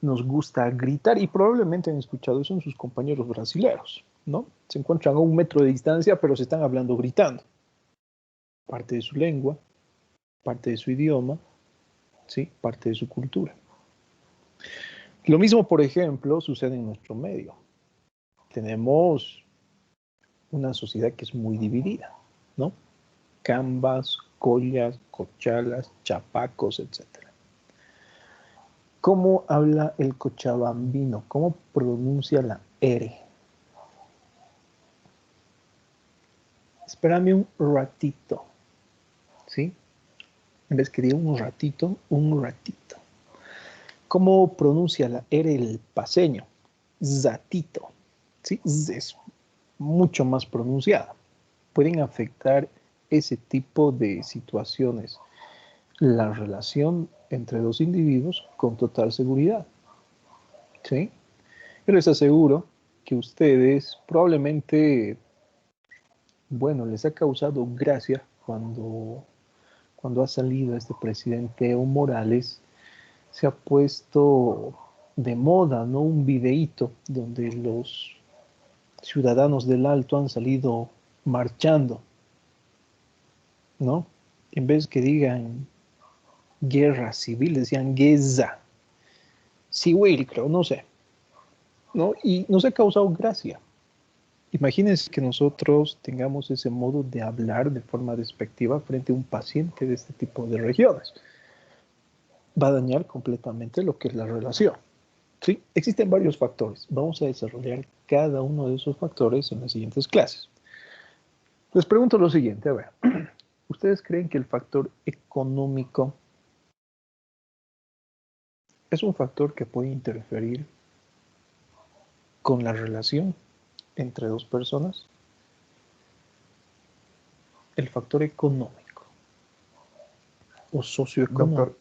nos gusta gritar, y probablemente han escuchado eso en sus compañeros brasileños, ¿no? Se encuentran a 1 metro de distancia, pero se están hablando gritando. Parte de su lengua, parte de su idioma, ¿sí? Parte de su cultura. Lo mismo, por ejemplo, sucede en nuestro medio. Tenemos una sociedad que es muy dividida, ¿no? Cambas, collas, cochalas, chapacos, etc. ¿Cómo habla el cochabambino? ¿Cómo pronuncia la R? Espérame un ratito, ¿sí? En vez que diga un ratito, un ratito. ¿Cómo pronuncia la R el paseño? Zatito, ¿sí? Z es mucho más pronunciada. Pueden afectar ese tipo de situaciones la relación entre dos individuos con total seguridad, ¿sí? Yo les aseguro que ustedes probablemente, bueno, les ha causado gracia cuando ha salido este presidente Evo Morales, se ha puesto de moda, ¿no? Un videíto donde los ciudadanos del Alto han salido marchando, ¿no? En vez que digan guerra civil, decían guerra civil, creo, no sé, ¿no? Y nos ha causado gracia. Imagínense que nosotros tengamos ese modo de hablar de forma despectiva frente a un paciente de este tipo de regiones. Va a dañar completamente lo que es la relación. ¿Sí? Existen varios factores. Vamos a desarrollar cada uno de esos factores en las siguientes clases. Les pregunto lo siguiente, a ver. ¿Ustedes creen que el factor económico es un factor que puede interferir con la relación entre dos personas? El factor económico o socioeconómico. Doctor,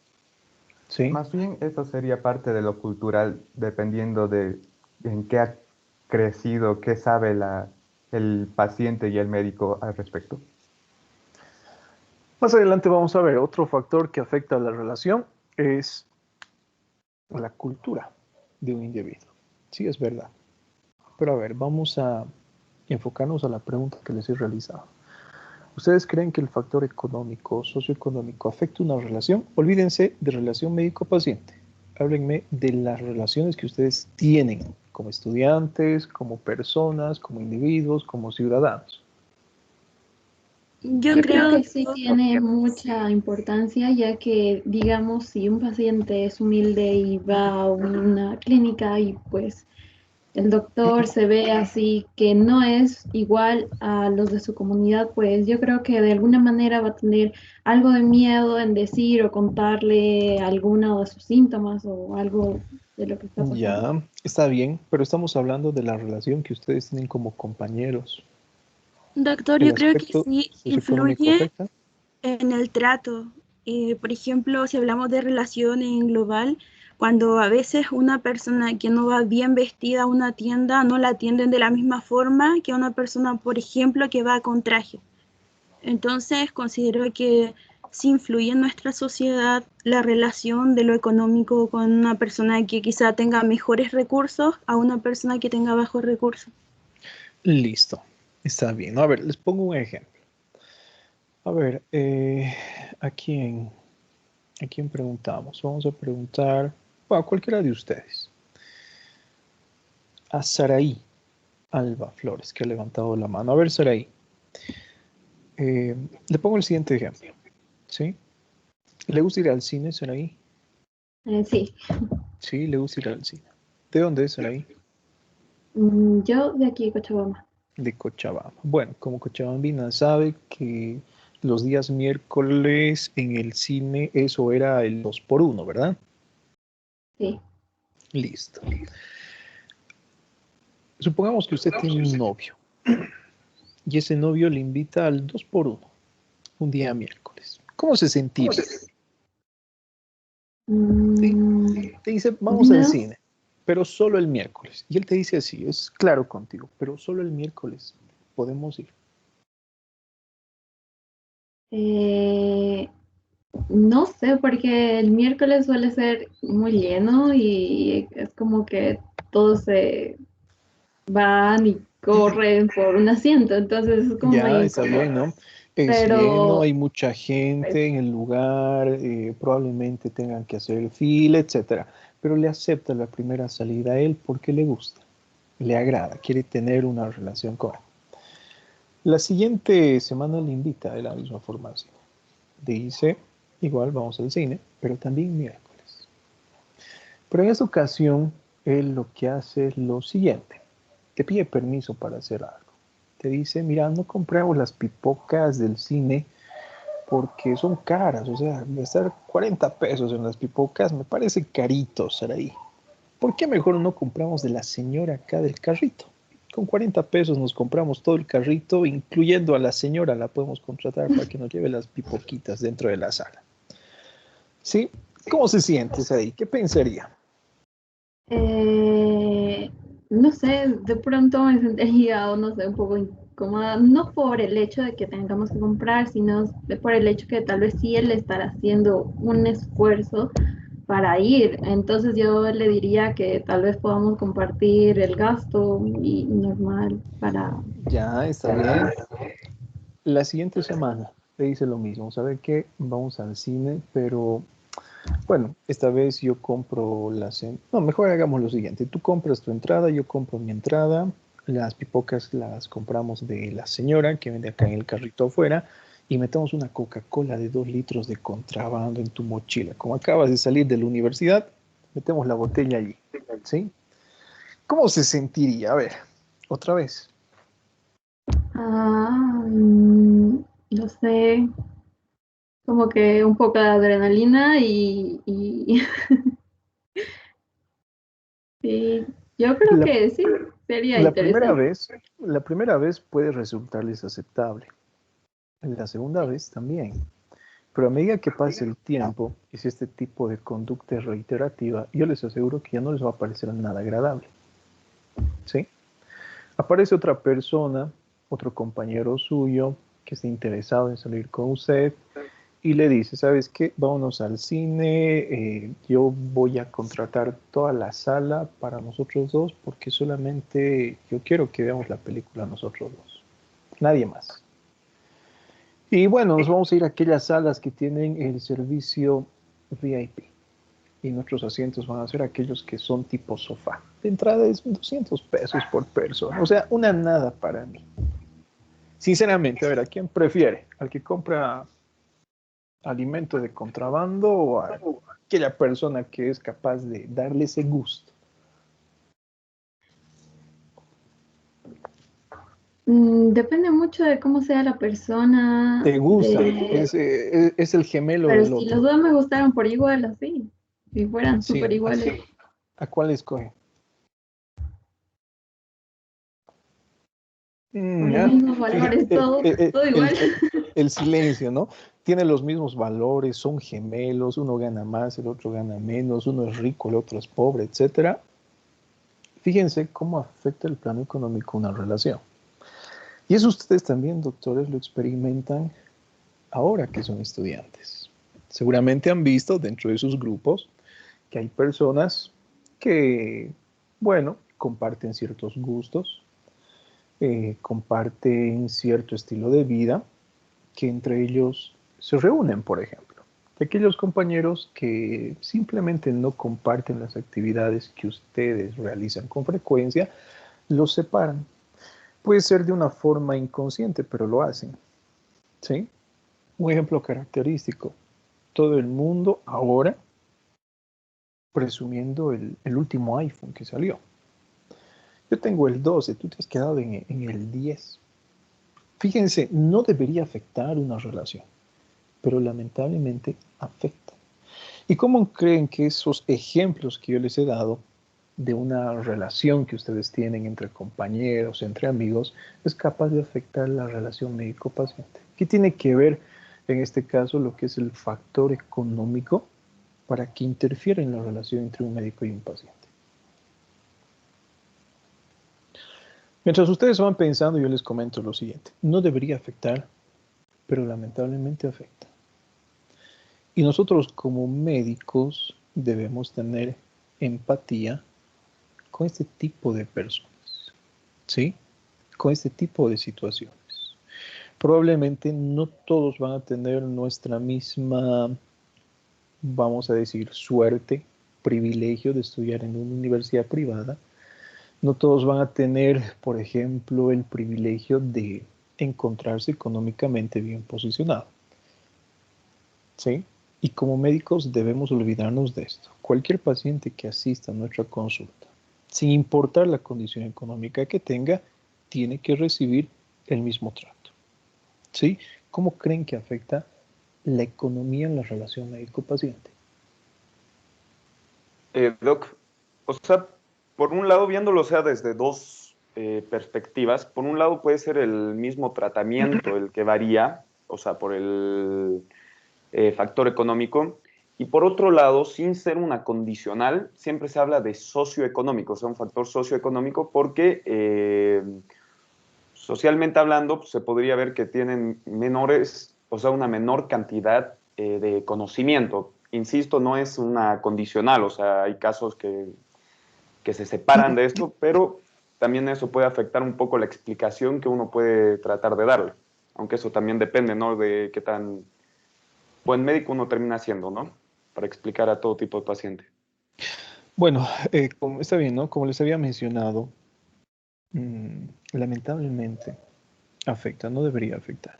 ¿sí? Más bien eso sería parte de lo cultural, dependiendo de en qué ha crecido, qué sabe el paciente y el médico al respecto. Más adelante vamos a ver otro factor que afecta a la relación, es la cultura de un individuo. Sí, es verdad. Pero a ver, vamos a enfocarnos a la pregunta que les he realizado. ¿Ustedes creen que el factor económico, socioeconómico, afecta una relación? Olvídense de relación médico-paciente. Háblenme de las relaciones que ustedes tienen como estudiantes, como personas, como individuos, como ciudadanos. Yo Yo creo creo que sí tiene mucha importancia, ya que, digamos, si un paciente es humilde y va a una clínica y pues el doctor se ve así que no es igual a los de su comunidad, pues yo creo que de alguna manera va a tener algo de miedo en decir o contarle alguno de sus síntomas o algo de lo que está pasando. Ya, está bien, pero estamos hablando de la relación que ustedes tienen como compañeros. Doctor, ¿El yo creo que aspecto sí socioeconómico influye afecta? en el trato. Por ejemplo, si hablamos de relación en global, cuando a veces una persona que no va bien vestida a una tienda no la atienden de la misma forma que una persona, por ejemplo, que va con traje. Entonces, considero que sí influye en nuestra sociedad la relación de lo económico con una persona que quizá tenga mejores recursos a una persona que tenga bajos recursos. Listo, está bien. A ver, les pongo un ejemplo. A ver, ¿a quién preguntamos? Vamos a preguntar a cualquiera de ustedes. A Saraí. Alba Flores, que ha levantado la mano. A ver, Saraí. Le pongo el siguiente ejemplo. ¿Sí? ¿Le gusta ir al cine, Saraí? Sí. Sí, le gusta ir al cine. ¿De dónde es, Saraí? Yo de aquí, Cochabamba. De Cochabamba. Bueno, como cochabambina sabe que los días miércoles en el cine eso era el 2x1, ¿verdad? Sí. Listo. Supongamos que usted tiene un novio y ese novio le invita al 2x1, un día miércoles. ¿Cómo se sentiría? Te dice, vamos al No. cine, pero solo el miércoles. Y él te dice así, es claro contigo, pero solo el miércoles podemos ir. No sé, porque el miércoles suele ser muy lleno y es como que todos se van y corren por un asiento, entonces es como Ya, muy está incómodo. bien, ¿no? Es lleno, Pero hay mucha gente en el lugar, probablemente tengan que hacer fila, etcétera. Pero le acepta la primera salida a él porque le gusta, le agrada, quiere tener una relación con él. La siguiente semana le invita de la misma forma al cine. Dice, igual vamos al cine, pero también miércoles. Pero en esta ocasión, él lo que hace es lo siguiente. Te pide permiso para hacer algo. Te dice, mira, no compramos las pipocas del cine porque son caras. O sea, gastar 40 pesos en las pipocas me parece carito, Saraí. ¿Por qué mejor no compramos de la señora acá del carrito? Con 40 pesos nos compramos todo el carrito, incluyendo a la señora, la podemos contratar para que nos lleve las pipoquitas dentro de la sala. ¿Sí? ¿Cómo se siente, Saraí? ¿Qué pensaría? no sé, de pronto me sentiría, o no sé, un poco incómoda, no por el hecho de que tengamos que comprar, sino por el hecho que tal vez sí él estará haciendo un esfuerzo para ir. Entonces yo le diría que tal vez podamos compartir el gasto y normal para... Ya, está bien. La siguiente semana le dice lo mismo. ¿Sabe qué? Vamos al cine, pero bueno, esta vez yo compro las... No, mejor hagamos lo siguiente. Tú compras tu entrada, yo compro mi entrada. Las pipocas las compramos de la señora que vende acá en el carrito afuera y metemos una Coca-Cola de 2 litros de contrabando en tu mochila. Como acabas de salir de la universidad, metemos la botella allí. ¿Sí? ¿Cómo se sentiría? A ver, otra vez. No sé, como que un poco de adrenalina y sí, yo creo La, que sí, sería la primera interesante. vez, la primera vez puede resultarles aceptable. La segunda vez también. Pero a medida que pase el tiempo y si este tipo de conducta es reiterativa, yo les aseguro que ya no les va a parecer nada agradable. ¿Sí? Aparece otra persona, otro compañero suyo que está interesado en salir con usted y le dice, ¿sabes qué? Vámonos al cine, yo voy a contratar toda la sala para nosotros dos porque solamente yo quiero que veamos la película nosotros dos, nadie más. Y bueno, nos vamos a ir a aquellas salas que tienen el servicio VIP y nuestros asientos van a ser aquellos que son tipo sofá. De entrada es 200 pesos por persona, o sea, una nada para mí. Sinceramente, a ver, ¿a quién prefiere? ¿Al que compra alimento de contrabando o a aquella persona que es capaz de darle ese gusto? Depende mucho de cómo sea la persona, Te gusta, es el gemelo pero del si los otro. dos me gustaron por igual, así, si fueran súper Sí, iguales. ¿a cuál escoge? Con los Ya, mismos fíjate, valores, todo igual. el silencio, ¿no? Tiene los mismos valores, son gemelos, uno gana más, el otro gana menos, uno es rico, el otro es pobre, etcétera. Fíjense cómo afecta el plano económico una relación. Y eso ustedes también, doctores, lo experimentan ahora que son estudiantes. Seguramente han visto dentro de sus grupos que hay personas que, bueno, comparten ciertos gustos, comparten cierto estilo de vida, que entre ellos se reúnen, por ejemplo. De aquellos compañeros que simplemente no comparten las actividades que ustedes realizan con frecuencia, los separan Puede ser de una forma inconsciente, pero lo hacen. ¿Sí? Un ejemplo característico. Todo el mundo ahora presumiendo el último iPhone que salió. Yo tengo el 12, tú te has quedado en el 10. Fíjense, no debería afectar una relación, pero lamentablemente afecta. ¿Y cómo creen que esos ejemplos que yo les he dado de una relación que ustedes tienen entre compañeros, entre amigos, es capaz de afectar la relación médico-paciente? ¿Qué tiene que ver en este caso lo que es el factor económico para que interfiera en la relación entre un médico y un paciente? Mientras ustedes van pensando, yo les comento lo siguiente. No debería afectar, pero lamentablemente afecta. Y nosotros como médicos debemos tener empatía con este tipo de personas, ¿sí? Con este tipo de situaciones. Probablemente no todos van a tener nuestra misma, vamos a decir, suerte, privilegio de estudiar en una universidad privada. No todos van a tener, por ejemplo, el privilegio de encontrarse económicamente bien posicionado, ¿sí? Y como médicos debemos olvidarnos de esto. Cualquier paciente que asista a nuestra consulta, sin importar la condición económica que tenga, tiene que recibir el mismo trato, ¿sí? ¿Cómo creen que afecta la economía en la relación médico-paciente? Doc, o sea, por un lado, viéndolo, o sea, desde dos perspectivas, por un lado puede ser el mismo tratamiento el que varía, o sea, por el factor económico, y por otro lado, sin ser una condicional, siempre se habla de socioeconómico, o sea, un factor socioeconómico, porque socialmente hablando, pues, se podría ver que tienen menores, o sea, una menor cantidad de conocimiento. Insisto, no es una condicional, o sea, hay casos que se separan de esto, pero también eso puede afectar un poco la explicación que uno puede tratar de darle, aunque eso también depende, ¿no?, de qué tan buen médico uno termina siendo, ¿no?, para explicar a todo tipo de paciente. Bueno, está bien, ¿no? Como les había mencionado, lamentablemente afecta, no debería afectar.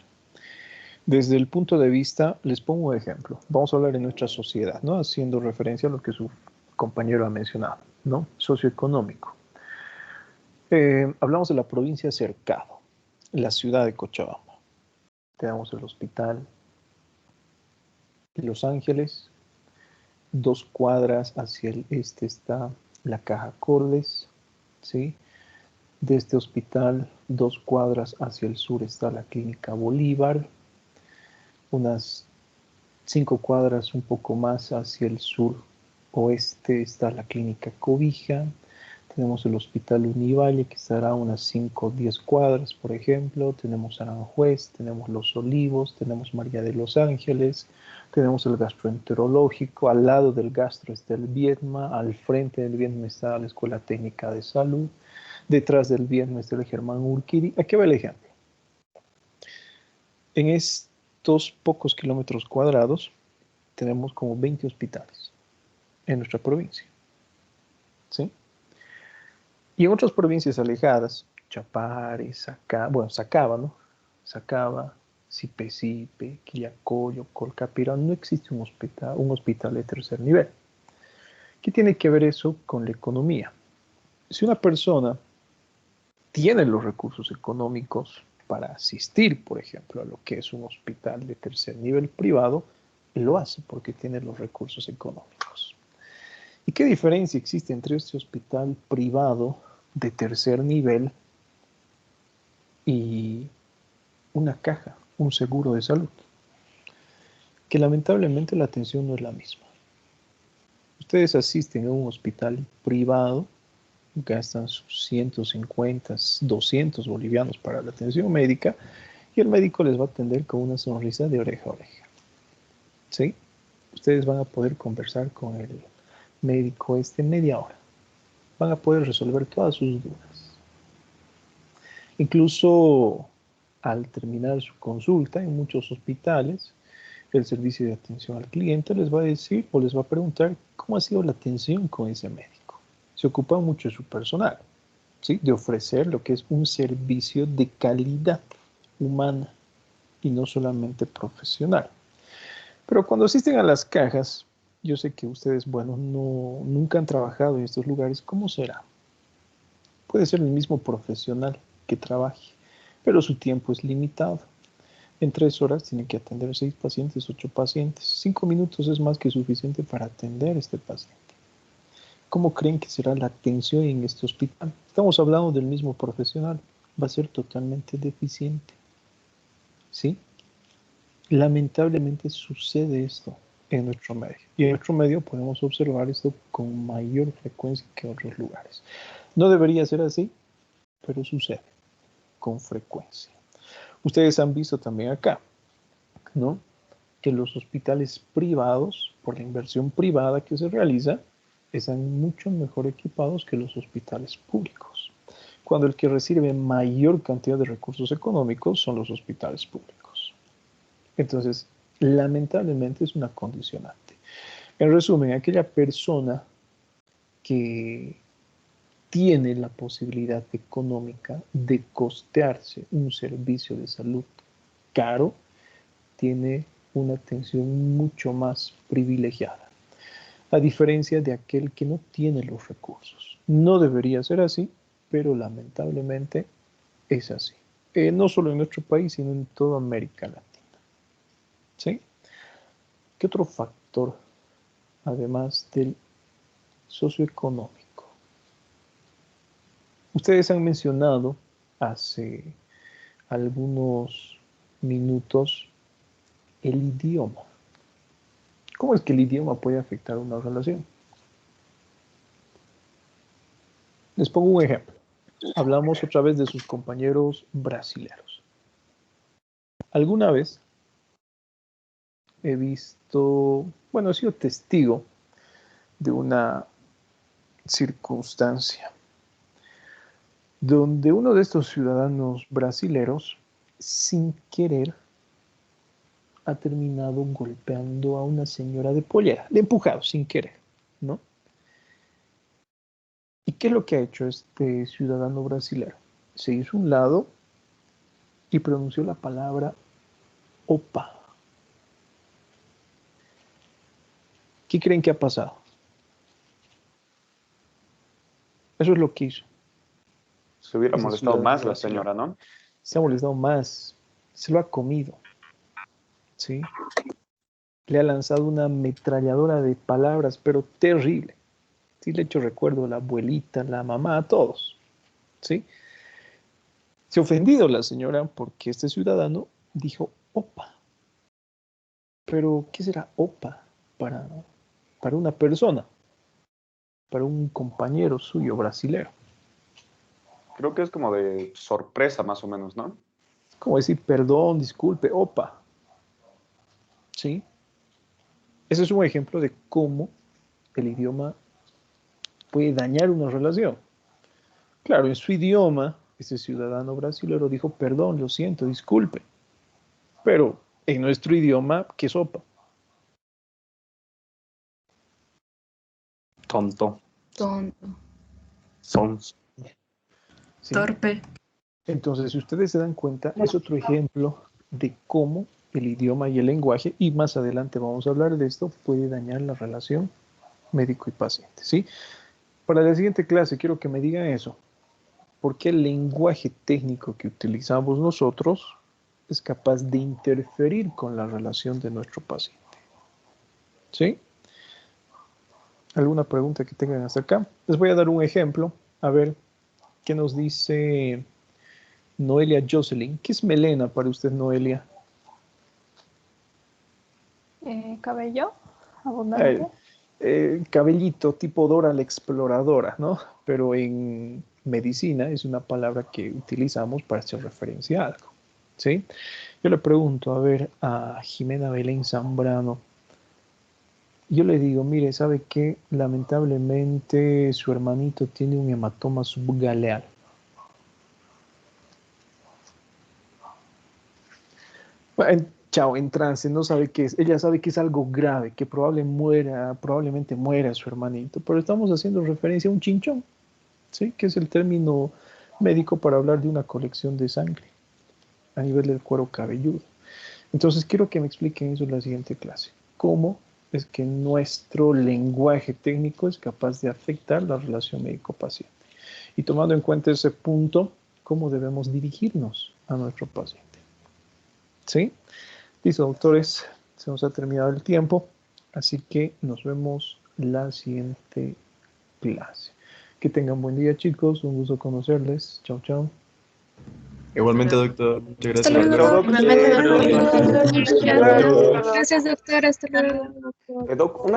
Desde el punto de vista, les pongo un ejemplo. Vamos a hablar de nuestra sociedad, ¿no? Haciendo referencia a lo que su compañero ha mencionado, ¿no? Socioeconómico. Hablamos de la provincia Cercado, la ciudad de Cochabamba. Tenemos el hospital de Los Ángeles. 2 cuadras hacia el este está la Caja Cordes, ¿sí? De este hospital, 2 cuadras hacia el sur está la Clínica Bolívar. Unas 5 cuadras un poco más hacia el sur oeste está la Clínica Cobija. Tenemos el Hospital Univalle, que estará a unas 5 o 10 cuadras, por ejemplo. Tenemos Aranjuez, tenemos Los Olivos, tenemos María de los Ángeles, tenemos el gastroenterológico. Al lado del gastro está el Viedma, al frente del Viedma está la Escuela Técnica de Salud, detrás del Viedma está el Germán Urquidi. Aquí va el ejemplo. En estos pocos kilómetros cuadrados tenemos como 20 hospitales en nuestra provincia, ¿sí? Y en otras provincias alejadas, Chapare, Sacaba, ¿no? Sacaba, Sipe, Quillacollo, Colcapira, no existe un hospital de tercer nivel. ¿Qué tiene que ver eso con la economía? Si una persona tiene los recursos económicos para asistir, por ejemplo, a lo que es un hospital de tercer nivel privado, lo hace porque tiene los recursos económicos. ¿Y qué diferencia existe entre este hospital privado de tercer nivel y una caja, un seguro de salud? Que lamentablemente la atención no es la misma. Ustedes asisten a un hospital privado, gastan sus 150, 200 bolivianos para la atención médica y el médico les va a atender con una sonrisa de oreja a oreja, ¿sí? Ustedes van a poder conversar con el médico media hora. Van a poder resolver todas sus dudas. Incluso al terminar su consulta en muchos hospitales, el servicio de atención al cliente les va a decir o les va a preguntar cómo ha sido la atención con ese médico. Se ocupa mucho de su personal. ¿sí? De ofrecer lo que es un servicio de calidad humana y no solamente profesional. Pero cuando asisten a las cajas, yo sé que ustedes, bueno, nunca han trabajado en estos lugares. ¿Cómo será? Puede ser el mismo profesional que trabaje, pero su tiempo es limitado. En 3 horas tiene que atender 6 pacientes, 8 pacientes. 5 minutos es más que suficiente para atender a este paciente. ¿Cómo creen que será la atención en este hospital? Estamos hablando del mismo profesional. Va a ser totalmente deficiente. ¿Sí? Lamentablemente sucede esto en nuestro medio. Y en nuestro medio podemos observar esto con mayor frecuencia que en otros lugares. No debería ser así, pero sucede con frecuencia. Ustedes han visto también acá, ¿no? Que los hospitales privados, por la inversión privada que se realiza, están mucho mejor equipados que los hospitales públicos. Cuando el que recibe mayor cantidad de recursos económicos son los hospitales públicos. Entonces, lamentablemente es una condicionante. En resumen, aquella persona que tiene la posibilidad económica de costearse un servicio de salud caro, tiene una atención mucho más privilegiada, a diferencia de aquel que no tiene los recursos. No debería ser así, pero lamentablemente es así. No solo en nuestro país, sino en toda América Latina. ¿Sí? ¿Qué otro factor, además del socioeconómico? Ustedes han mencionado hace algunos minutos el idioma. ¿Cómo es que el idioma puede afectar una relación? Les pongo un ejemplo. Hablamos otra vez de sus compañeros brasileros. Alguna vez he visto, bueno, he sido testigo de una circunstancia donde uno de estos ciudadanos brasileros, sin querer, ha terminado golpeando a una señora de pollera. Le ha empujado sin querer, ¿no? ¿Y qué es lo que ha hecho este ciudadano brasilero? Se hizo a un lado y pronunció la palabra opa. ¿Qué creen que ha pasado? Eso es lo que hizo. Se hubiera molestado más la señora, ¿no? Se ha molestado más. Se lo ha comido. ¿Sí? Le ha lanzado una ametralladora de palabras, pero terrible. Sí, le he hecho recuerdo a la abuelita, la mamá, a todos. ¿Sí? Se ha ofendido la señora porque este ciudadano dijo opa. Pero, ¿qué será opa para una persona? Para un compañero suyo brasilero. Creo que es como de sorpresa, más o menos, ¿no? Como decir, perdón, disculpe, opa. ¿Sí? Ese es un ejemplo de cómo el idioma puede dañar una relación. Claro, en su idioma, ese ciudadano brasilero dijo, perdón, lo siento, disculpe. Pero en nuestro idioma, ¿qué sopa? Tonto. Tonto. Sons. ¿Sí? Torpe. Entonces, si ustedes se dan cuenta, es otro ejemplo de cómo el idioma y el lenguaje, y más adelante vamos a hablar de esto, puede dañar la relación médico y paciente, ¿sí? Para la siguiente clase quiero que me digan eso. ¿Por qué el lenguaje técnico que utilizamos nosotros es capaz de interferir con la relación de nuestro paciente? ¿Sí? ¿Alguna pregunta que tengan hasta acá? Les voy a dar un ejemplo. A ver, ¿qué nos dice Noelia Jocelyn? ¿Qué es melena para usted, Noelia? Cabello abundante. Cabellito tipo Dora la exploradora, ¿no? Pero en medicina es una palabra que utilizamos para hacer referencia a algo, ¿sí? Yo le pregunto, a ver, a Jimena Belén Zambrano, yo le digo, mire, ¿sabe qué? Lamentablemente su hermanito tiene un hematoma subgaleal. Chao, en trance, no sabe qué es. Ella sabe que es algo grave, que probablemente muera su hermanito, pero estamos haciendo referencia a un chinchón. ¿sí? Que es el término médico para hablar de una colección de sangre a nivel del cuero cabelludo. Entonces quiero que me expliquen eso en la siguiente clase. ¿Cómo es que nuestro lenguaje técnico es capaz de afectar la relación médico-paciente? Y tomando en cuenta ese punto, ¿cómo debemos dirigirnos a nuestro paciente? ¿Sí? Listo, doctores, se nos ha terminado el tiempo, así que nos vemos la siguiente clase. Que tengan buen día, chicos. Un gusto conocerles. Chao, chao. Igualmente, doctor. Muchas Hasta gracias. luego. Igualmente, doctor. Gracias, doctor. Hasta luego. Doc, una